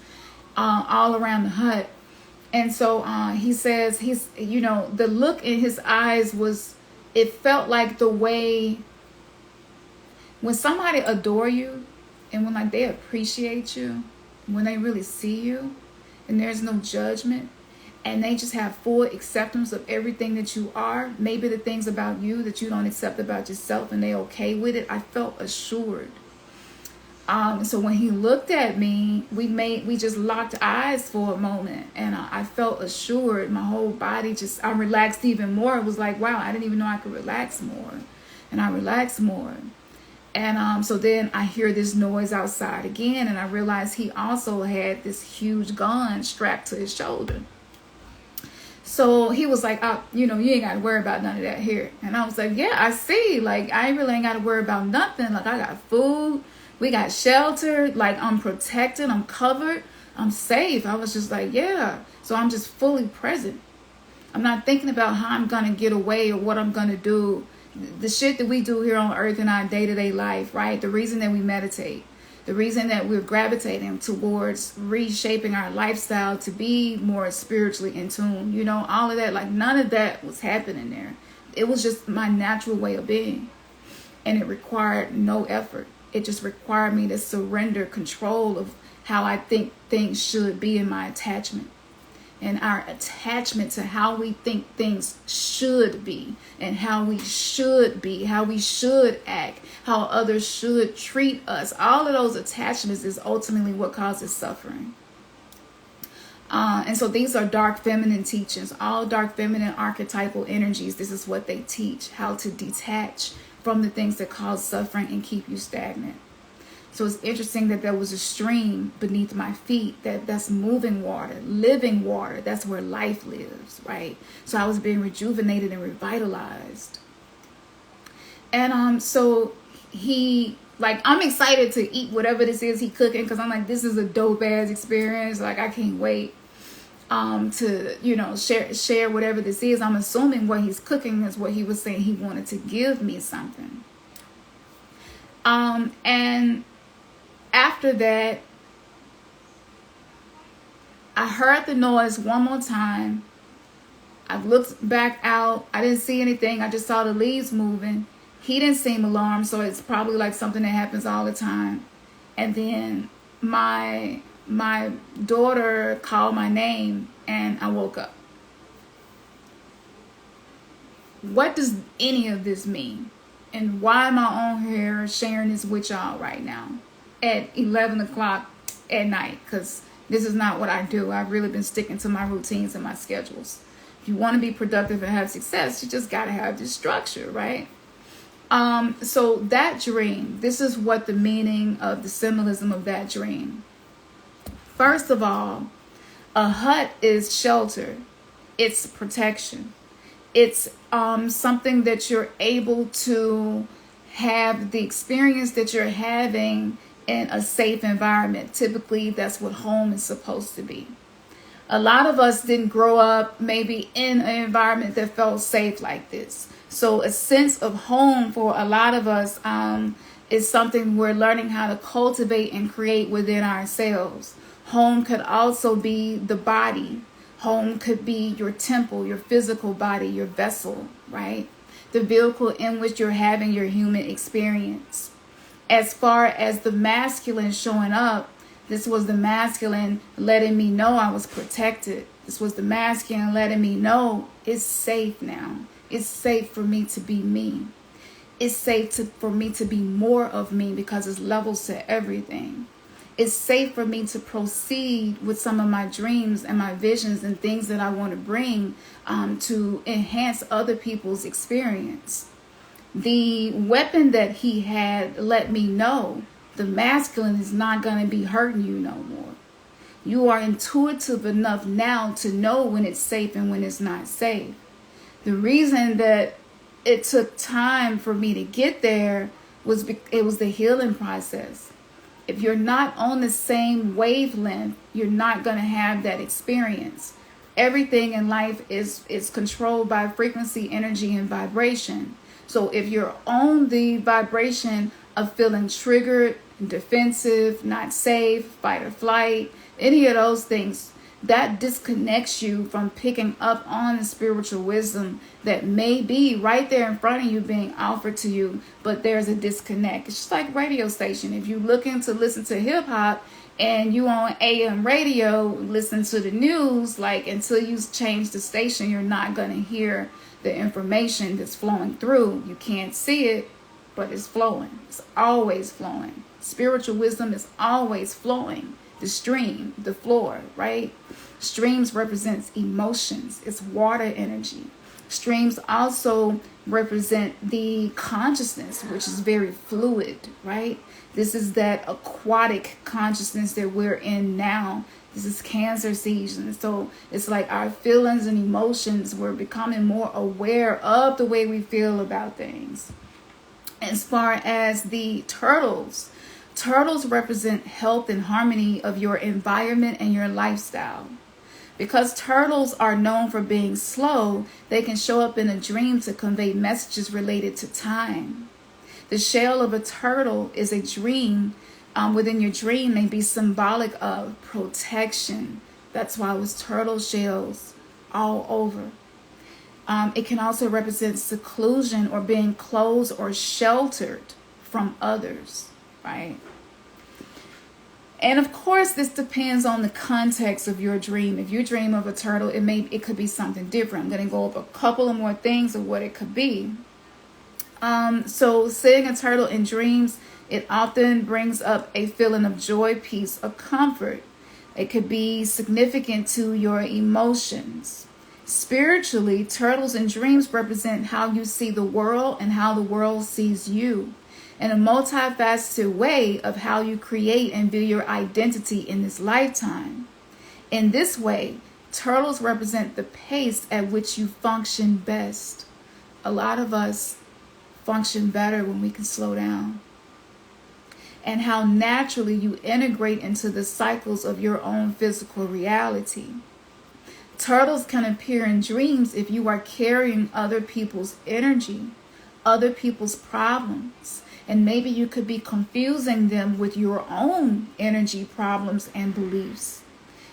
A: all around the hut. And so he says, the look in his eyes it felt like the way when somebody adore you and when like they appreciate you, when they really see you and there's no judgment and they just have full acceptance of everything that you are, maybe the things about you that you don't accept about yourself, and they okay with it. I felt assured. So when he looked at me, we just locked eyes for a moment, and I felt assured. My whole body I relaxed even more. It was like, wow, I didn't even know I could relax more. And I relaxed more. And so then I hear this noise outside again, and I realized he also had this huge gun strapped to his shoulder. So he was like, you ain't got to worry about none of that here. And I was like, yeah, I see. Like, I really ain't got to worry about nothing. Like, I got food. We got shelter. Like, I'm protected. I'm covered. I'm safe. I was just like, yeah. So I'm just fully present. I'm not thinking about how I'm going to get away or what I'm going to do. The shit that we do here on earth in our day-to-day life, right? The reason that we meditate, the reason that we're gravitating towards reshaping our lifestyle to be more spiritually in tune, all of that, like none of that was happening there. It was just my natural way of being. And it required no effort. It just required me to surrender control of how I think things should be in my attachment. And our attachment to how we think things should be and how we should be, how we should act, how others should treat us. All of those attachments is ultimately what causes suffering. And so these are dark feminine teachings, all dark feminine archetypal energies. This is what they teach, how to detach from the things that cause suffering and keep you stagnant. So it's interesting that there was a stream beneath my feet that's moving water, living water. That's where life lives, right? So I was being rejuvenated and revitalized. And so I'm excited to eat whatever this is he cooking, because I'm like, this is a dope ass experience. Like, I can't wait to share whatever this is. I'm assuming what he's cooking is what he was saying he wanted to give me something. And after that, I heard the noise one more time. I looked back out. I didn't see anything. I just saw the leaves moving. He didn't seem alarmed, so it's probably like something that happens all the time. And then my daughter called my name, and I woke up. What does any of this mean? And why am I on here sharing this with y'all right now at 11 o'clock at night? Because this is not what I do. I've really been sticking to my routines and my schedules. If you want to be productive and have success, you just got to have this structure, right? So that dream, this is what the meaning of the symbolism of that dream. First of all, a hut is shelter. It's protection. It's something that you're able to have the experience that you're having in a safe environment. Typically, that's what home is supposed to be. A lot of us didn't grow up maybe in an environment that felt safe like this. So a sense of home for a lot of us is something we're learning how to cultivate and create within ourselves. Home could also be the body. Home could be your temple, your physical body, your vessel, right? The vehicle in which you're having your human experience. As far as the masculine showing up, this was the masculine letting me know I was protected. This was the masculine letting me know it's safe now. It's safe for me to be me. It's safe for me to be more of me because it's levels to everything. It's safe for me to proceed with some of my dreams and my visions and things that I want to bring to enhance other people's experience. The weapon that he had let me know the masculine is not going to be hurting you no more. You are intuitive enough now to know when it's safe and when it's not safe. The reason that it took time for me to get there was it was the healing process. If you're not on the same wavelength, you're not going to have that experience. Everything in life is controlled by frequency, energy, and vibration. So if you're on the vibration of feeling triggered, defensive, not safe, fight or flight, any of those things, that disconnects you from picking up on the spiritual wisdom that may be right there in front of you being offered to you, but there's a disconnect. It's just like radio station. If you're looking to listen to hip hop and you on AM radio, listen to the news, like until you change the station, you're not going to hear the information that's flowing through. You can't see it, but it's flowing. It's always flowing. Spiritual wisdom is always flowing. The stream, the floor, right? Streams represents emotions. It's water energy. Streams also represent the consciousness, which is very fluid, right? This is that aquatic consciousness that we're in now. This is Cancer season. So it's like our feelings and emotions, we're becoming more aware of the way we feel about things. As far as the turtles represent health and harmony of your environment and your lifestyle. Because turtles are known for being slow, they can show up in a dream to convey messages related to time. The shell of a turtle is a dream. Within your dream may be symbolic of protection. That's why it was turtle shells all over. It can also represent seclusion or being closed or sheltered from others, right? And of course, this depends on the context of your dream. If you dream of a turtle, it could be something different. I'm going to go over a couple of more things of what it could be. So seeing a turtle in dreams, it often brings up a feeling of joy, peace, or comfort. It could be significant to your emotions. Spiritually, turtles in dreams represent how you see the world and how the world sees you, in a multifaceted way of how you create and view your identity in this lifetime. In this way, turtles represent the pace at which you function best. A lot of us function better when we can slow down. And how naturally you integrate into the cycles of your own physical reality. Turtles can appear in dreams if you are carrying other people's energy, other people's problems. And maybe you could be confusing them with your own energy problems and beliefs.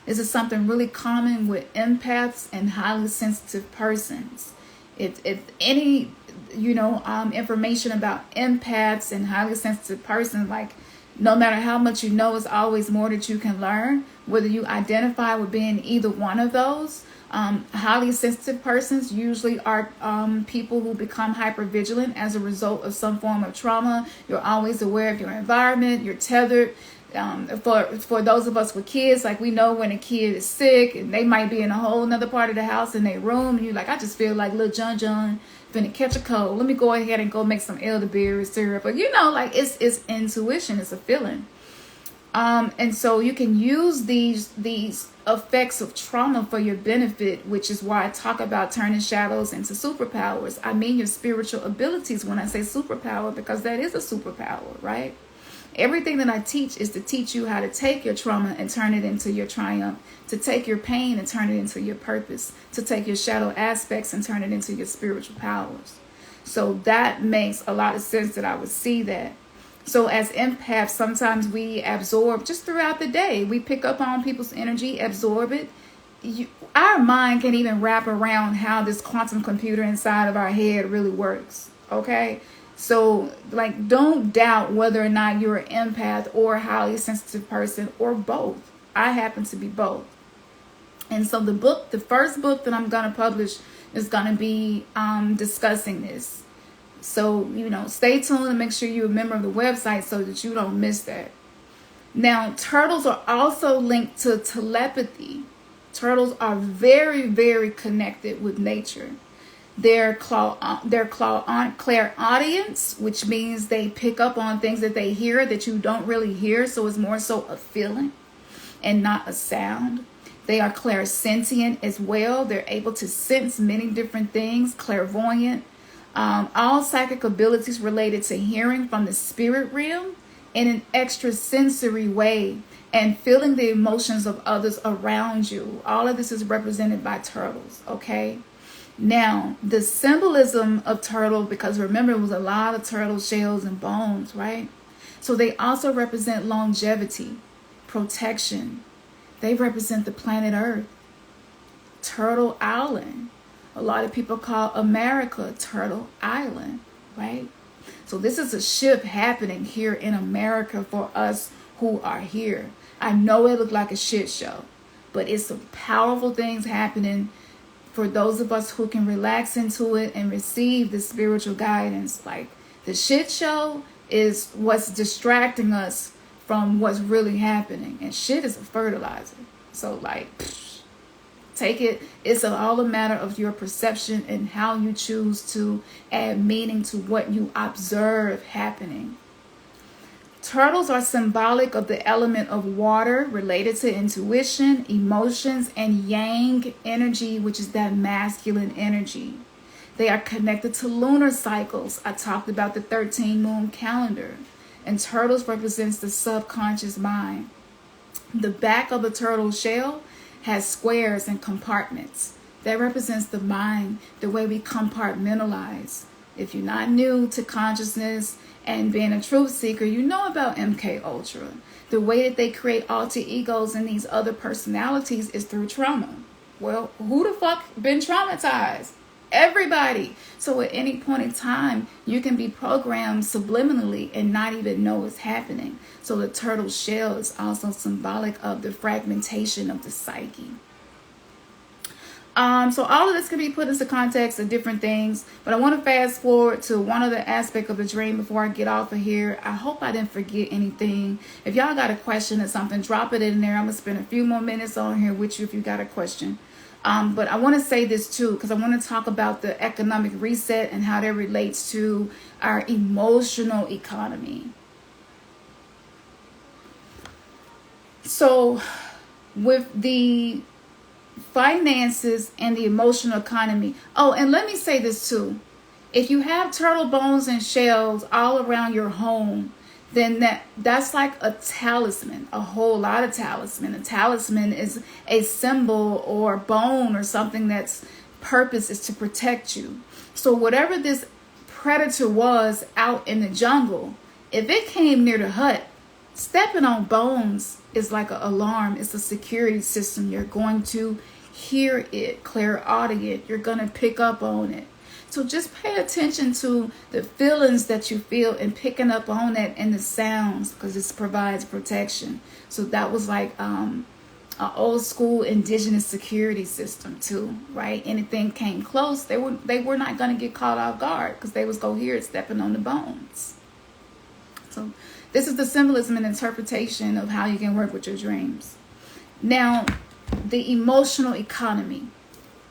A: This is something really common with empaths and highly sensitive persons. If any, information about empaths and highly sensitive persons, like no matter how much you know, it's always more that you can learn. Whether you identify with being either one of those. Highly sensitive persons usually are people who become hypervigilant as a result of some form of trauma. You're always aware of your environment. You're tethered. For those of us with kids, like we know when a kid is sick and they might be in a whole another part of the house in their room, and you're like, I just feel like little John finna catch a cold. Let me go ahead and go make some elderberry syrup. But it's intuition. It's a feeling. And so you can use these effects of trauma for your benefit, which is why I talk about turning shadows into superpowers. I mean your spiritual abilities when I say superpower, because that is a superpower, right? Everything that I teach is to teach you how to take your trauma and turn it into your triumph, to take your pain and turn it into your purpose, to take your shadow aspects and turn it into your spiritual powers. So that makes a lot of sense that I would see that. So as empaths, sometimes we absorb just throughout the day. We pick up on people's energy, absorb it. Our mind can't even wrap around how this quantum computer inside of our head really works, okay? So, like, don't doubt whether or not you're an empath or a highly sensitive person or both. I happen to be both. And so the first book that I'm going to publish is going to be discussing this. So, stay tuned and make sure you're a member of the website so that you don't miss that. Now, turtles are also linked to telepathy. Turtles are very, very connected with nature. They're clairaudience, which means they pick up on things that they hear that you don't really hear. So it's more so a feeling and not a sound. They are clairsentient as well. They're able to sense many different things, clairvoyant. All psychic abilities related to hearing from the spirit realm in an extrasensory way and feeling the emotions of others around you. All of this is represented by turtles, okay? Now, the symbolism of turtle, because remember, it was a lot of turtle shells and bones, right? So they also represent longevity, protection. They represent the planet Earth. Turtle Island. A lot of people call America Turtle Island, right? So this is a shift happening here in America for us who are here. I know it looked like a shit show, but it's some powerful things happening for those of us who can relax into it and receive the spiritual guidance. Like, the shit show is what's distracting us from what's really happening. And shit is a fertilizer. So, like, take it. It's all a matter of your perception and how you choose to add meaning to what you observe happening. Turtles are symbolic of the element of water related to intuition, emotions, and yang energy, which is that masculine energy. They are connected to lunar cycles. I talked about the 13 moon calendar. And turtles represents the subconscious mind. The back of a turtle shell has squares and compartments. That represents the mind, the way we compartmentalize. If you're not new to consciousness and being a truth seeker, you know about MK Ultra. The way that they create alter egos and these other personalities is through trauma. Well, who the fuck been traumatized? Everybody. So at any point in time, you can be programmed subliminally and not even know it's happening. So the turtle shell is also symbolic of the fragmentation of the psyche. So all of this can be put into context of different things, but I want to fast forward to one other aspect of the dream before I get off of here. I hope I didn't forget anything. If y'all got a question or something, drop it in there. I'm going to spend a few more minutes on here with you if you got a question. But I want to say this too, because I want to talk about the economic reset and how that relates to our emotional economy. So with the finances and the emotional economy. Oh, and let me say this too. If you have turtle bones and shells all around your home, then that's like a talisman, a whole lot of talisman. A talisman is a symbol or bone or something that's purpose is to protect you. So whatever this predator was out in the jungle, if it came near the hut, stepping on bones is like an alarm. It's a security system. You're going to hear it, clairaudient. You're going to pick up on it. So just pay attention to the feelings that you feel and picking up on that and the sounds, because it provides protection. So that was like an old school indigenous security system too, right? Anything came close, they were not going to get caught off guard because they was going to hear it stepping on the bones. So this is the symbolism and interpretation of how you can work with your dreams. Now, the emotional economy.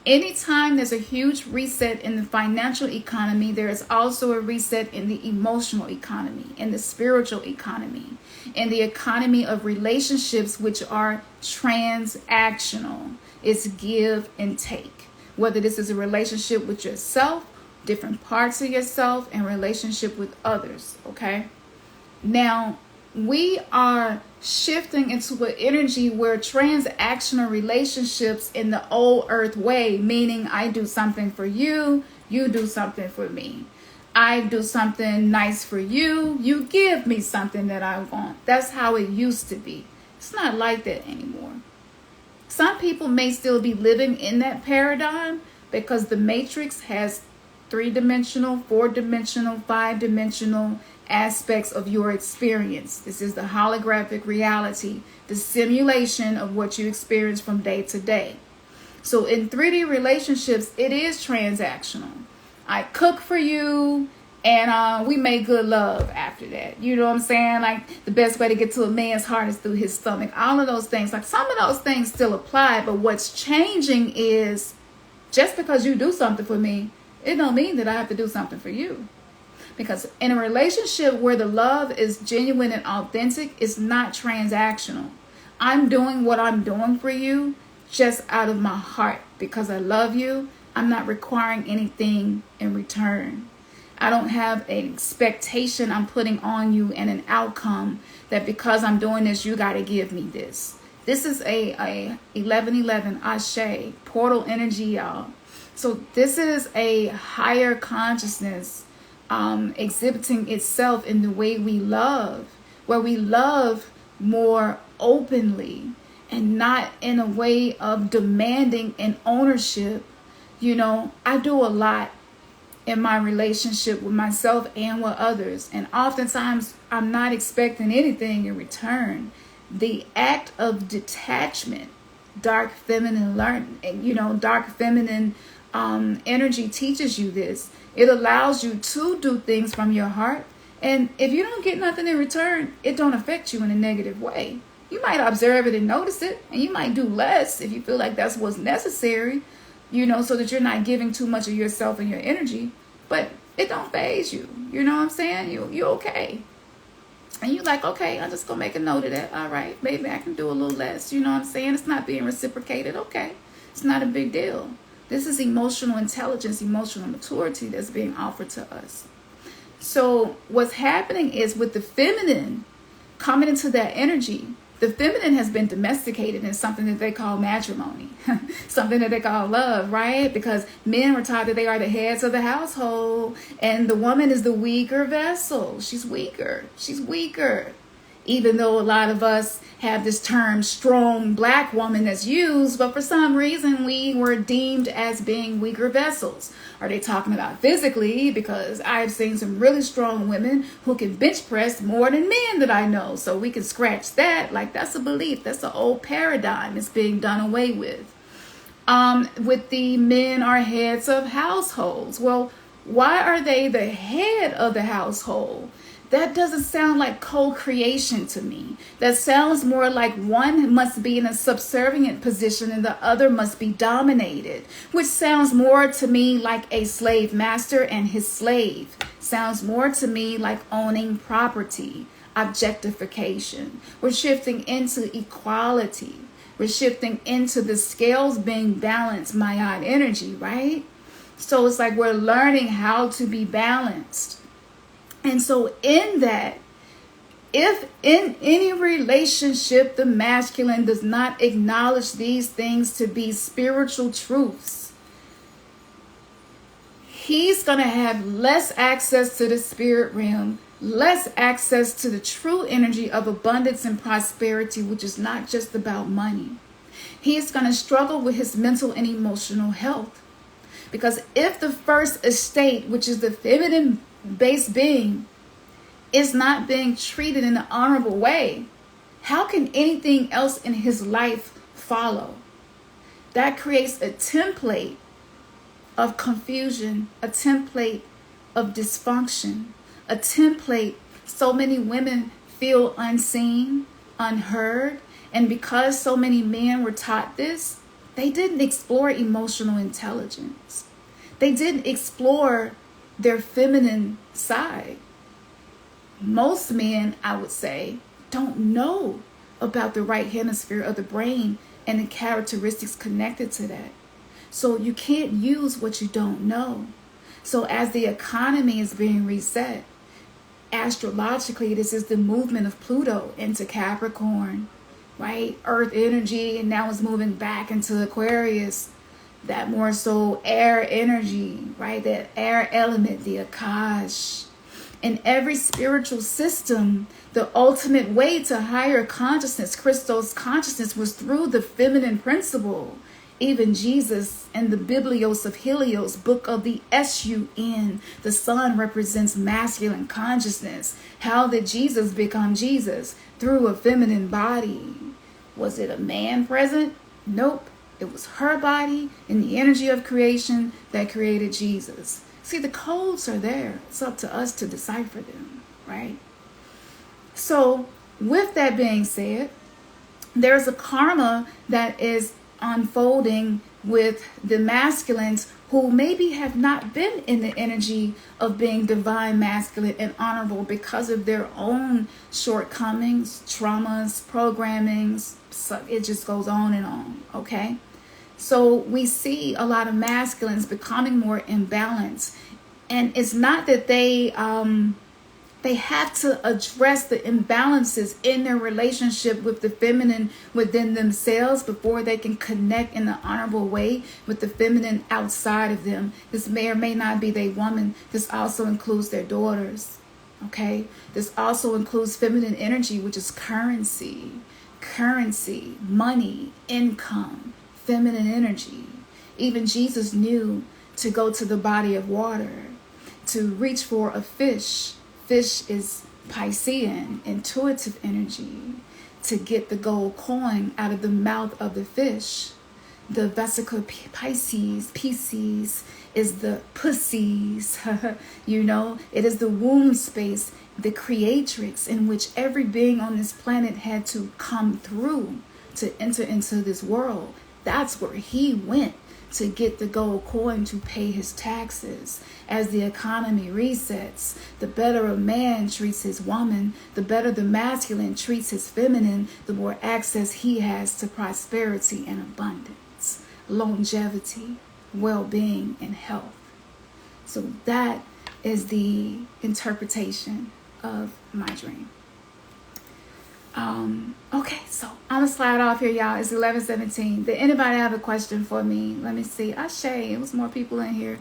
A: Anytime there's a huge reset in the financial economy, there is also a reset in the emotional economy, in the spiritual economy, in the economy of relationships, which are transactional. It's give and take. Whether this is a relationship with yourself, different parts of yourself, and relationship with others, okay? Now, we are shifting into an energy where transactional relationships in the old earth way, meaning I do something for you, you do something for me. I do something nice for you, you give me something that I want. That's how it used to be. It's not like that anymore. Some people may still be living in that paradigm because the matrix has 3-dimensional, 4-dimensional, 5-dimensional aspects of your experience. This is the holographic reality, the simulation of what you experience from day to day. So in 3D relationships, it is transactional. I cook for you, and we make good love after that. You know what I'm saying? Like, the best way to get to a man's heart is through his stomach. All of those things, like, some of those things still apply, but what's changing is, just because you do something for me, it don't mean that I have to do something for you. Because in a relationship where the love is genuine and authentic, it's not transactional. I'm doing what I'm doing for you just out of my heart because I love you. I'm not requiring anything in return. I don't have an expectation I'm putting on you and an outcome that because I'm doing this, you got to give me this. This is a 1111 Ashe portal energy, y'all. So this is a higher consciousness exhibiting itself in the way we love, where we love more openly and not in a way of demanding and ownership. You know, I do a lot in my relationship with myself and with others, and oftentimes I'm not expecting anything in return. The act of detachment, dark feminine energy teaches you this. It allows you to do things from your heart, and if you don't get nothing in return, it don't affect you in a negative way. You might observe it and notice it, and you might do less if you feel like that's what's necessary, so that you're not giving too much of yourself and your energy, but it don't faze you. You know what I'm saying? You're okay. And you're like, okay, I'm just going to make a note of that. All right, maybe I can do a little less. You know what I'm saying? It's not being reciprocated. Okay, it's not a big deal. This is emotional intelligence, emotional maturity that's being offered to us. So what's happening is, with the feminine coming into that energy, the feminine has been domesticated in something that they call matrimony, something that they call love, right? Because men were taught that they are the heads of the household, and the woman is the weaker vessel. She's weaker. Even though a lot of us have this term strong black woman that's used, but for some reason we were deemed as being weaker vessels. Are they talking about physically? Because I've seen some really strong women who can bench press more than men that I know. So we can scratch that. Like, that's a belief. That's an old paradigm. It's being done away with. With the men are heads of households. Well, why are they the head of the household? That doesn't sound like co-creation to me. That sounds more like one must be in a subservient position and the other must be dominated, which sounds more to me like a slave master and his slave. Sounds more to me like owning property, objectification. We're shifting into equality. We're shifting into the scales being balanced, Mayad energy, right? So it's like we're learning how to be balanced. And so in that, if in any relationship the masculine does not acknowledge these things to be spiritual truths, he's going to have less access to the spirit realm, less access to the true energy of abundance and prosperity, which is not just about money. He's going to struggle with his mental and emotional health. Because if the first estate, which is the feminine base being, is not being treated in an honorable way, how can anything else in his life follow? That creates a template of confusion, a template of dysfunction, a template so many women feel unseen, unheard, and because so many men were taught this, they didn't explore emotional intelligence. They didn't explore their feminine side. Most men, I would say, don't know about the right hemisphere of the brain and the characteristics connected to that. So you can't use what you don't know. So as the economy is being reset, astrologically, this is the movement of Pluto into Capricorn, right? Earth energy, and now it's moving back into Aquarius. That more so air energy, right? That air element, the Akash. In every spiritual system, the ultimate way to higher consciousness, Christos consciousness, was through the feminine principle. Even Jesus in the Biblios of Helios, book of the Sun, the sun represents masculine consciousness. How did Jesus become Jesus? Through a feminine body. Was it a man present? Nope. It was her body and the energy of creation that created Jesus. See, the codes are there. It's up to us to decipher them, right? So, with that being said, there's a karma that is unfolding with the masculines who maybe have not been in the energy of being divine masculine and honorable because of their own shortcomings, traumas, programmings. So it just goes on and on, okay? So we see a lot of masculines becoming more imbalanced. And it's not that they have to address the imbalances in their relationship with the feminine within themselves before they can connect in an honorable way with the feminine outside of them. This may or may not be their woman. This also includes their daughters. Okay? This also includes feminine energy, which is currency, money, income, feminine energy. Even Jesus knew to go to the body of water, to reach for a fish. Fish is Piscean, intuitive energy, to get the gold coin out of the mouth of the fish. The vesica Pisces is the pussies, it is the womb space, the creatrix in which every being on this planet had to come through to enter into this world. That's where he went to get the gold coin to pay his taxes. As the economy resets, the better a man treats his woman, the better the masculine treats his feminine, the more access he has to prosperity and abundance, longevity, well-being, and health. So that is the interpretation of my dream. Okay, so I'm gonna slide off here, y'all. It's 11:17. Did anybody have a question for me? Let me see. Ashe, it was more people in here.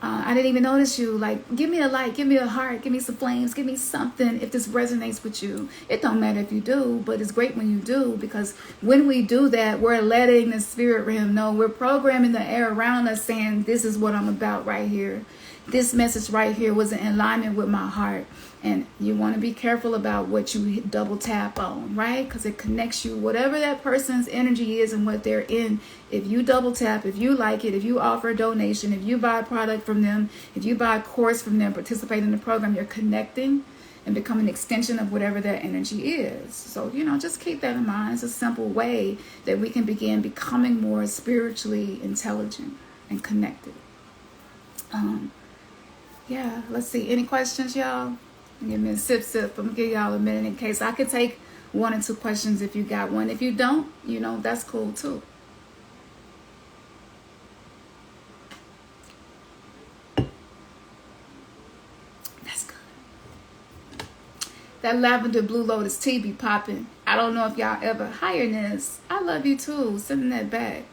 A: I didn't even notice you. Like, give me a like, give me a heart, give me some flames, give me something if this resonates with you. It don't matter if you do, but it's great when you do, because when we do that, we're letting the spirit realm know. We're programming the air around us saying, this is what I'm about right here. This message right here was in alignment with my heart. And you want to be careful about what you double tap on, right? Because it connects you, whatever that person's energy is and what they're in. If you double tap, if you like it, if you offer a donation, if you buy a product from them, if you buy a course from them, participate in the program, you're connecting and become an extension of whatever that energy is. So, just keep that in mind. It's a simple way that we can begin becoming more spiritually intelligent and connected. Yeah, let's see. Any questions, y'all? Give me a sip. I'm going to give y'all a minute in case. I could take 1 or 2 questions if you got one. If you don't, that's cool too. That's good. That lavender blue lotus tea be popping. I don't know if y'all ever highness. I love you too. Sending that back.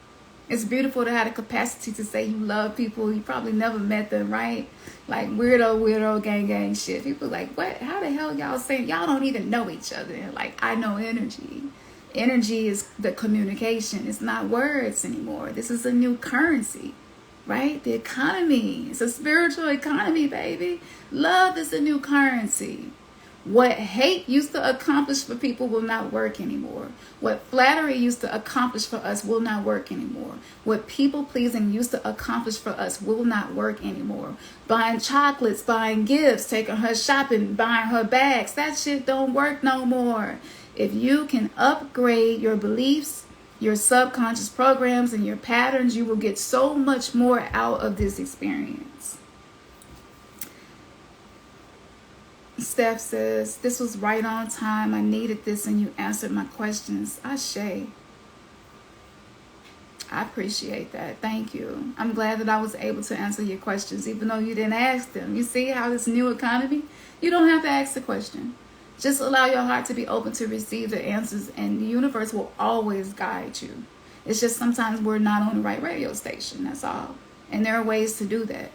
A: It's beautiful to have the capacity to say you love people. You probably never met them, right? Like weirdo, gang shit. People like, what? How the hell y'all saying? Y'all don't even know each other. Like, I know energy. Energy is the communication. It's not words anymore. This is a new currency, right? The economy. It's a spiritual economy, baby. Love is a new currency. What hate used to accomplish for people will not work anymore. What flattery used to accomplish for us will not work anymore. What people pleasing used to accomplish for us will not work anymore. Buying chocolates, buying gifts, taking her shopping, buying her bags, that shit don't work no more. If you can upgrade your beliefs, your subconscious programs, and your patterns, you will get so much more out of this experience. Steph says, this was right on time. I needed this and you answered my questions. Ashe. I appreciate that. Thank you. I'm glad that I was able to answer your questions even though you didn't ask them. You see how this new economy, you don't have to ask the question. Just allow your heart to be open to receive the answers and the universe will always guide you. It's just sometimes we're not on the right radio station. That's all. And there are ways to do that.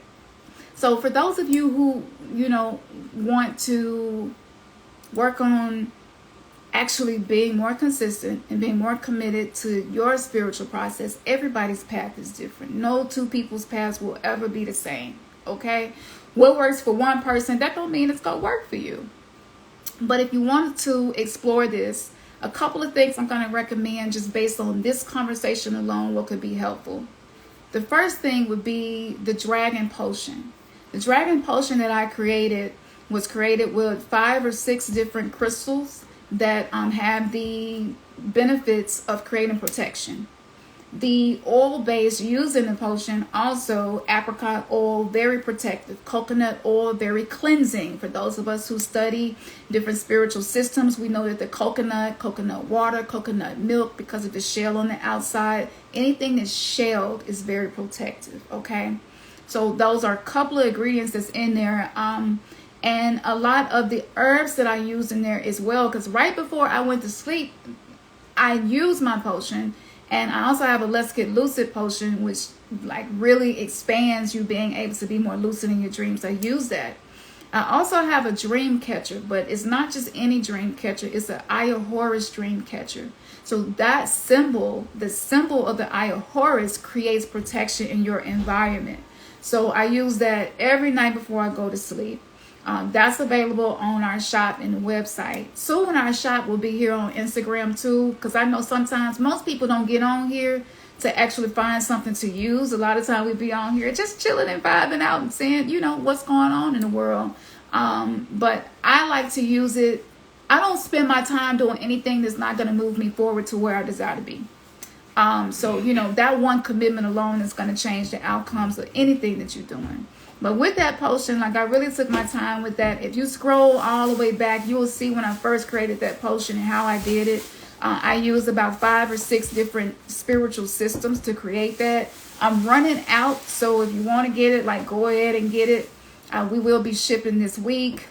A: So for those of you who, want to work on actually being more consistent and being more committed to your spiritual process. Everybody's path is different. No two people's paths will ever be the same. Okay? What works for one person, that don't mean it's gonna work for you. But if you wanted to explore this, a couple of things I'm going to recommend just based on this conversation alone, what could be helpful. The first thing would be the dragon potion. The dragon potion that I created was created with 5 or 6 different crystals that have the benefits of creating protection. The oil base used in the potion, also apricot oil, very protective. Coconut oil, very cleansing. For those of us who study different spiritual systems, we know that the coconut water, coconut milk, because of the shell on the outside, anything that's shelled is very protective, okay? So those are a couple of ingredients that's in there. And a lot of the herbs that I use in there as well, because right before I went to sleep, I used my potion. And I also have a Let's Get Lucid potion, which like really expands you being able to be more lucid in your dreams. I use that. I also have a dream catcher, but it's not just any dream catcher. It's an Eye of Horus dream catcher. So that symbol, the symbol of the Eye of Horus, creates protection in your environment. So I use that every night before I go to sleep. That's available on our shop and the website. Soon our shop will be here on Instagram too, because I know sometimes most people don't get on here to actually find something to use. A lot of time we be on here just chilling and vibing out and seeing, you know, what's going on in the world. But I like to use it. I don't spend my time doing anything that's not going to move me forward to where I desire to be. So, you know, that one commitment alone is going to change the outcomes of anything that you're doing. But with that potion, like I really took my time with that. If you scroll all the way back, you will see when I first created that potion and how I did it. I used about 5 or 6 different spiritual systems to create that. I'm running out, so if you want to get it, like go ahead and get it. We will be shipping this week.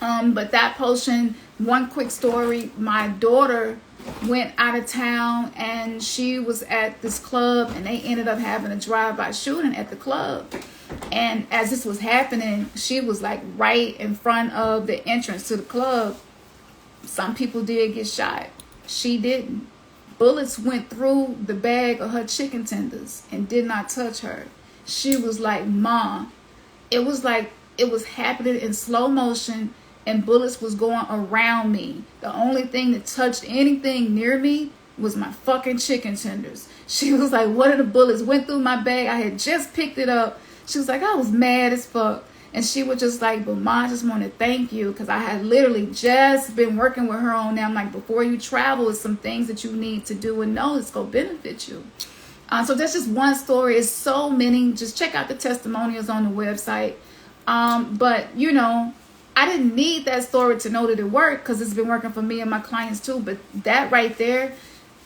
A: But that potion, one quick story, my daughter went out of town and she was at this club and they ended up having a drive-by shooting at the club. And as this was happening, she was like right in front of the entrance to the club. Some people did get shot. She didn't. Bullets went through the bag of her chicken tenders and did not touch her. She was like, Mom. It was like it was happening in slow motion and bullets was going around me. The only thing that touched anything near me was my fucking chicken tenders. She was like, what are the bullets? Went through my bag. I had just picked it up. She was like, I was mad as fuck. And she was just like, but Mom, I just want to thank you, because I had literally just been working with her on that. I'm like, before you travel, it's some things that you need to do and know it's going to benefit you. So that's just one story. It's so many. Just check out the testimonials on the website. But, you know, I didn't need that story to know that it worked, because it's been working for me and my clients too. But that right there,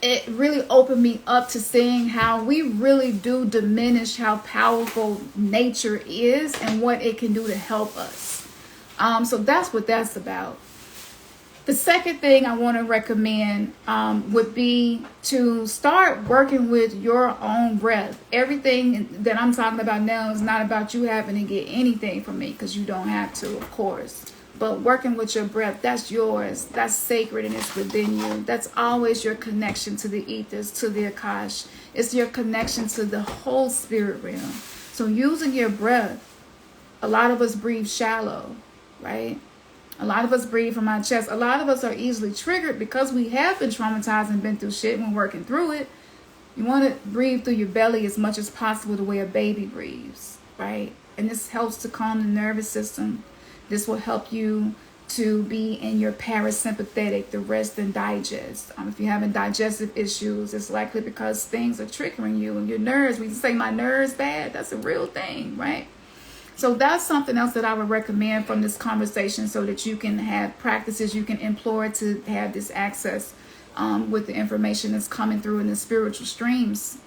A: it really opened me up to seeing how we really do diminish how powerful nature is and what it can do to help us. So that's what that's about. The second thing I want to recommend would be to start working with your own breath. Everything that I'm talking about now is not about you having to get anything from me, because you don't have to, of course. But working with your breath, that's yours. That's sacred and it's within you. That's always your connection to the ethers, to the Akash. It's your connection to the whole spirit realm. So using your breath, a lot of us breathe shallow, right? A lot of us breathe from our chest. A lot of us are easily triggered because we have been traumatized and been through shit and we're working through it. You want to breathe through your belly as much as possible the way a baby breathes, right? And this helps to calm the nervous system. This will help you to be in your parasympathetic, the rest and digest. If you're having digestive issues, it's likely because things are triggering you and your nerves. We say my nerves bad. That's a real thing, right? So that's something else that I would recommend from this conversation, so that you can have practices you can employ to have this access with the information that's coming through in the spiritual streams.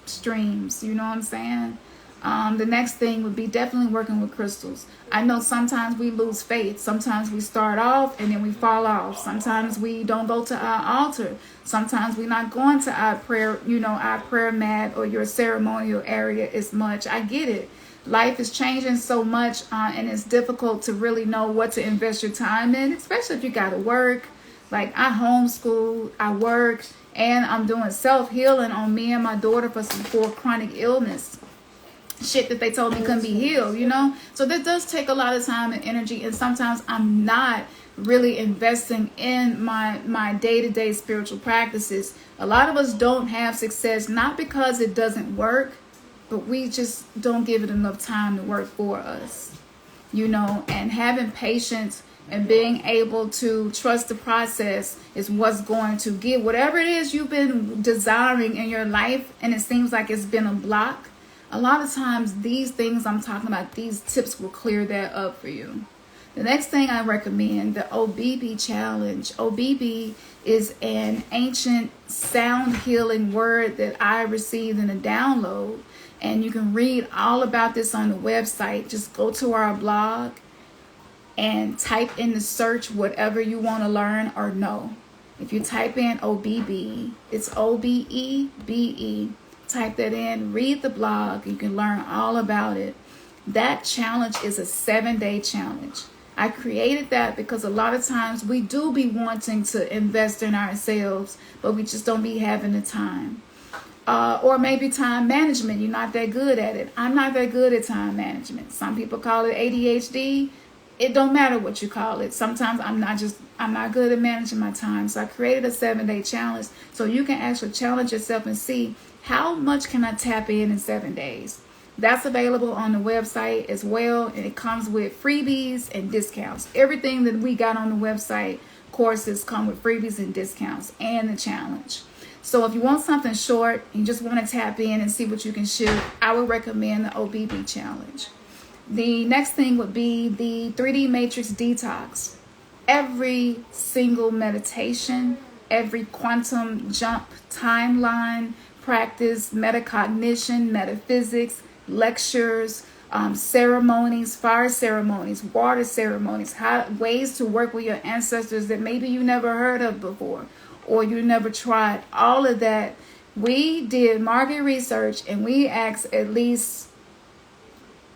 A: You know what I'm saying? The next thing would be definitely working with crystals. I know sometimes we lose faith. Sometimes we start off and then we fall off. Sometimes we don't go to our altar. Sometimes we're not going to our prayer, our prayer mat or your ceremonial area as much. I get it. Life is changing so much and it's difficult to really know what to invest your time in, especially if you got to work. Like, I homeschool, I work, and I'm doing self-healing on me and my daughter for chronic illness. Shit that they told me couldn't be healed, you know? So that does take a lot of time and energy, and sometimes I'm not really investing in my day-to-day spiritual practices. A lot of us don't have success, not because it doesn't work, but we just don't give it enough time to work for us, you know? And having patience and being able to trust the process is what's going to give whatever it is you've been desiring in your life, and it seems like it's been a block. A lot of times these things I'm talking about, these tips will clear that up for you. The next thing I recommend, the OBB challenge. OBB is an ancient sound healing word that I received in a download. And you can read all about this on the website. Just go to our blog and type in the search whatever you want to learn or know. If you type in OBB, it's OBEBE. Type that in, read the blog. You can learn all about it. That challenge is a 7-day challenge. I created that because a lot of times we do be wanting to invest in ourselves, but we just don't be having the time. Or maybe time management. You're not that good at it. I'm not that good at time management. Some people call it ADHD. It don't matter what you call it. Sometimes I'm not good at managing my time. So I created a 7-day challenge so you can actually challenge yourself and see how much can I tap in 7 days. That's available on the website as well, and it comes with freebies and discounts. Everything that we got on the website, courses come with freebies and discounts and the challenge. So if you want something short, you just want to tap in and see what you can shoot, I would recommend the OBB challenge. The next thing would be the 3D Matrix Detox. Every single meditation, every quantum jump timeline, practice, metacognition, metaphysics, lectures, ceremonies, fire ceremonies, water ceremonies, ways to work with your ancestors that maybe you never heard of before or you never tried. All of that. We did market research and we asked at least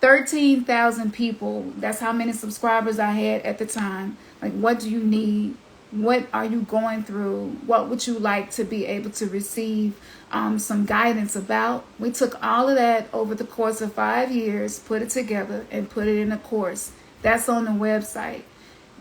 A: 13,000 people. That's how many subscribers I had at the time. Like, what do you need? What are you going through? What would you like to be able to receive some guidance about? We took all of that over the course of 5 years, put it together, and put it in a course. That's on the website.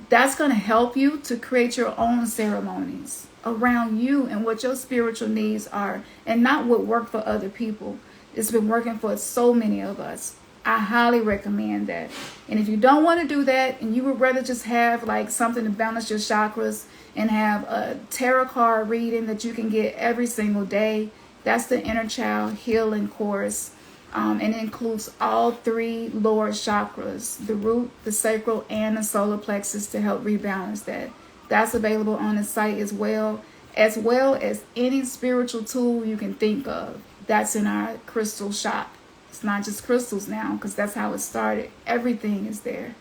A: That's going to help you to create your own ceremonies around you and what your spiritual needs are, and not what worked for other people. It's been working for so many of us. I highly recommend that. And if you don't want to do that and you would rather just have like something to balance your chakras and have a tarot card reading that you can get every single day, that's the Inner Child Healing course. And it includes all 3 lower chakras, the root, the sacral, and the solar plexus, to help rebalance that. That's available on the site as well as any spiritual tool you can think of. That's in our crystal shop. It's not just crystals now, because that's how it started. Everything is there.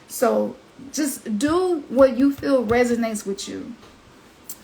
A: So just do what you feel resonates with you.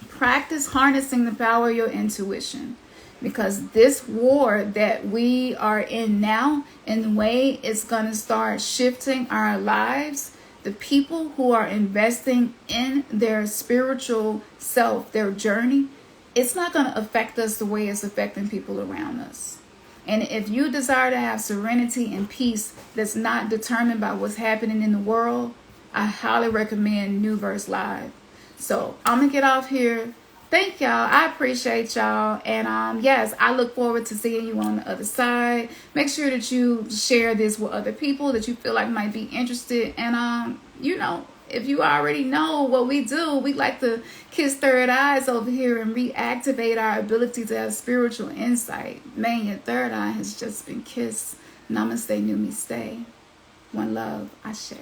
A: Practice harnessing the power of your intuition, because this war that we are in now, in the way it's going to start shifting our lives, the people who are investing in their spiritual self, their journey, it's not going to affect us the way it's affecting people around us. And if you desire to have serenity and peace that's not determined by what's happening in the world, I highly recommend New Verse Live. So I'm going to get off here. Thank y'all. I appreciate y'all. And yes, I look forward to seeing you on the other side. Make sure that you share this with other people that you feel like might be interested. And, you know, if you already know what we do, we like to kiss third eyes over here and reactivate our ability to have spiritual insight. Man, your third eye has just been kissed. Namaste, Numi, stay. One love. Ashe.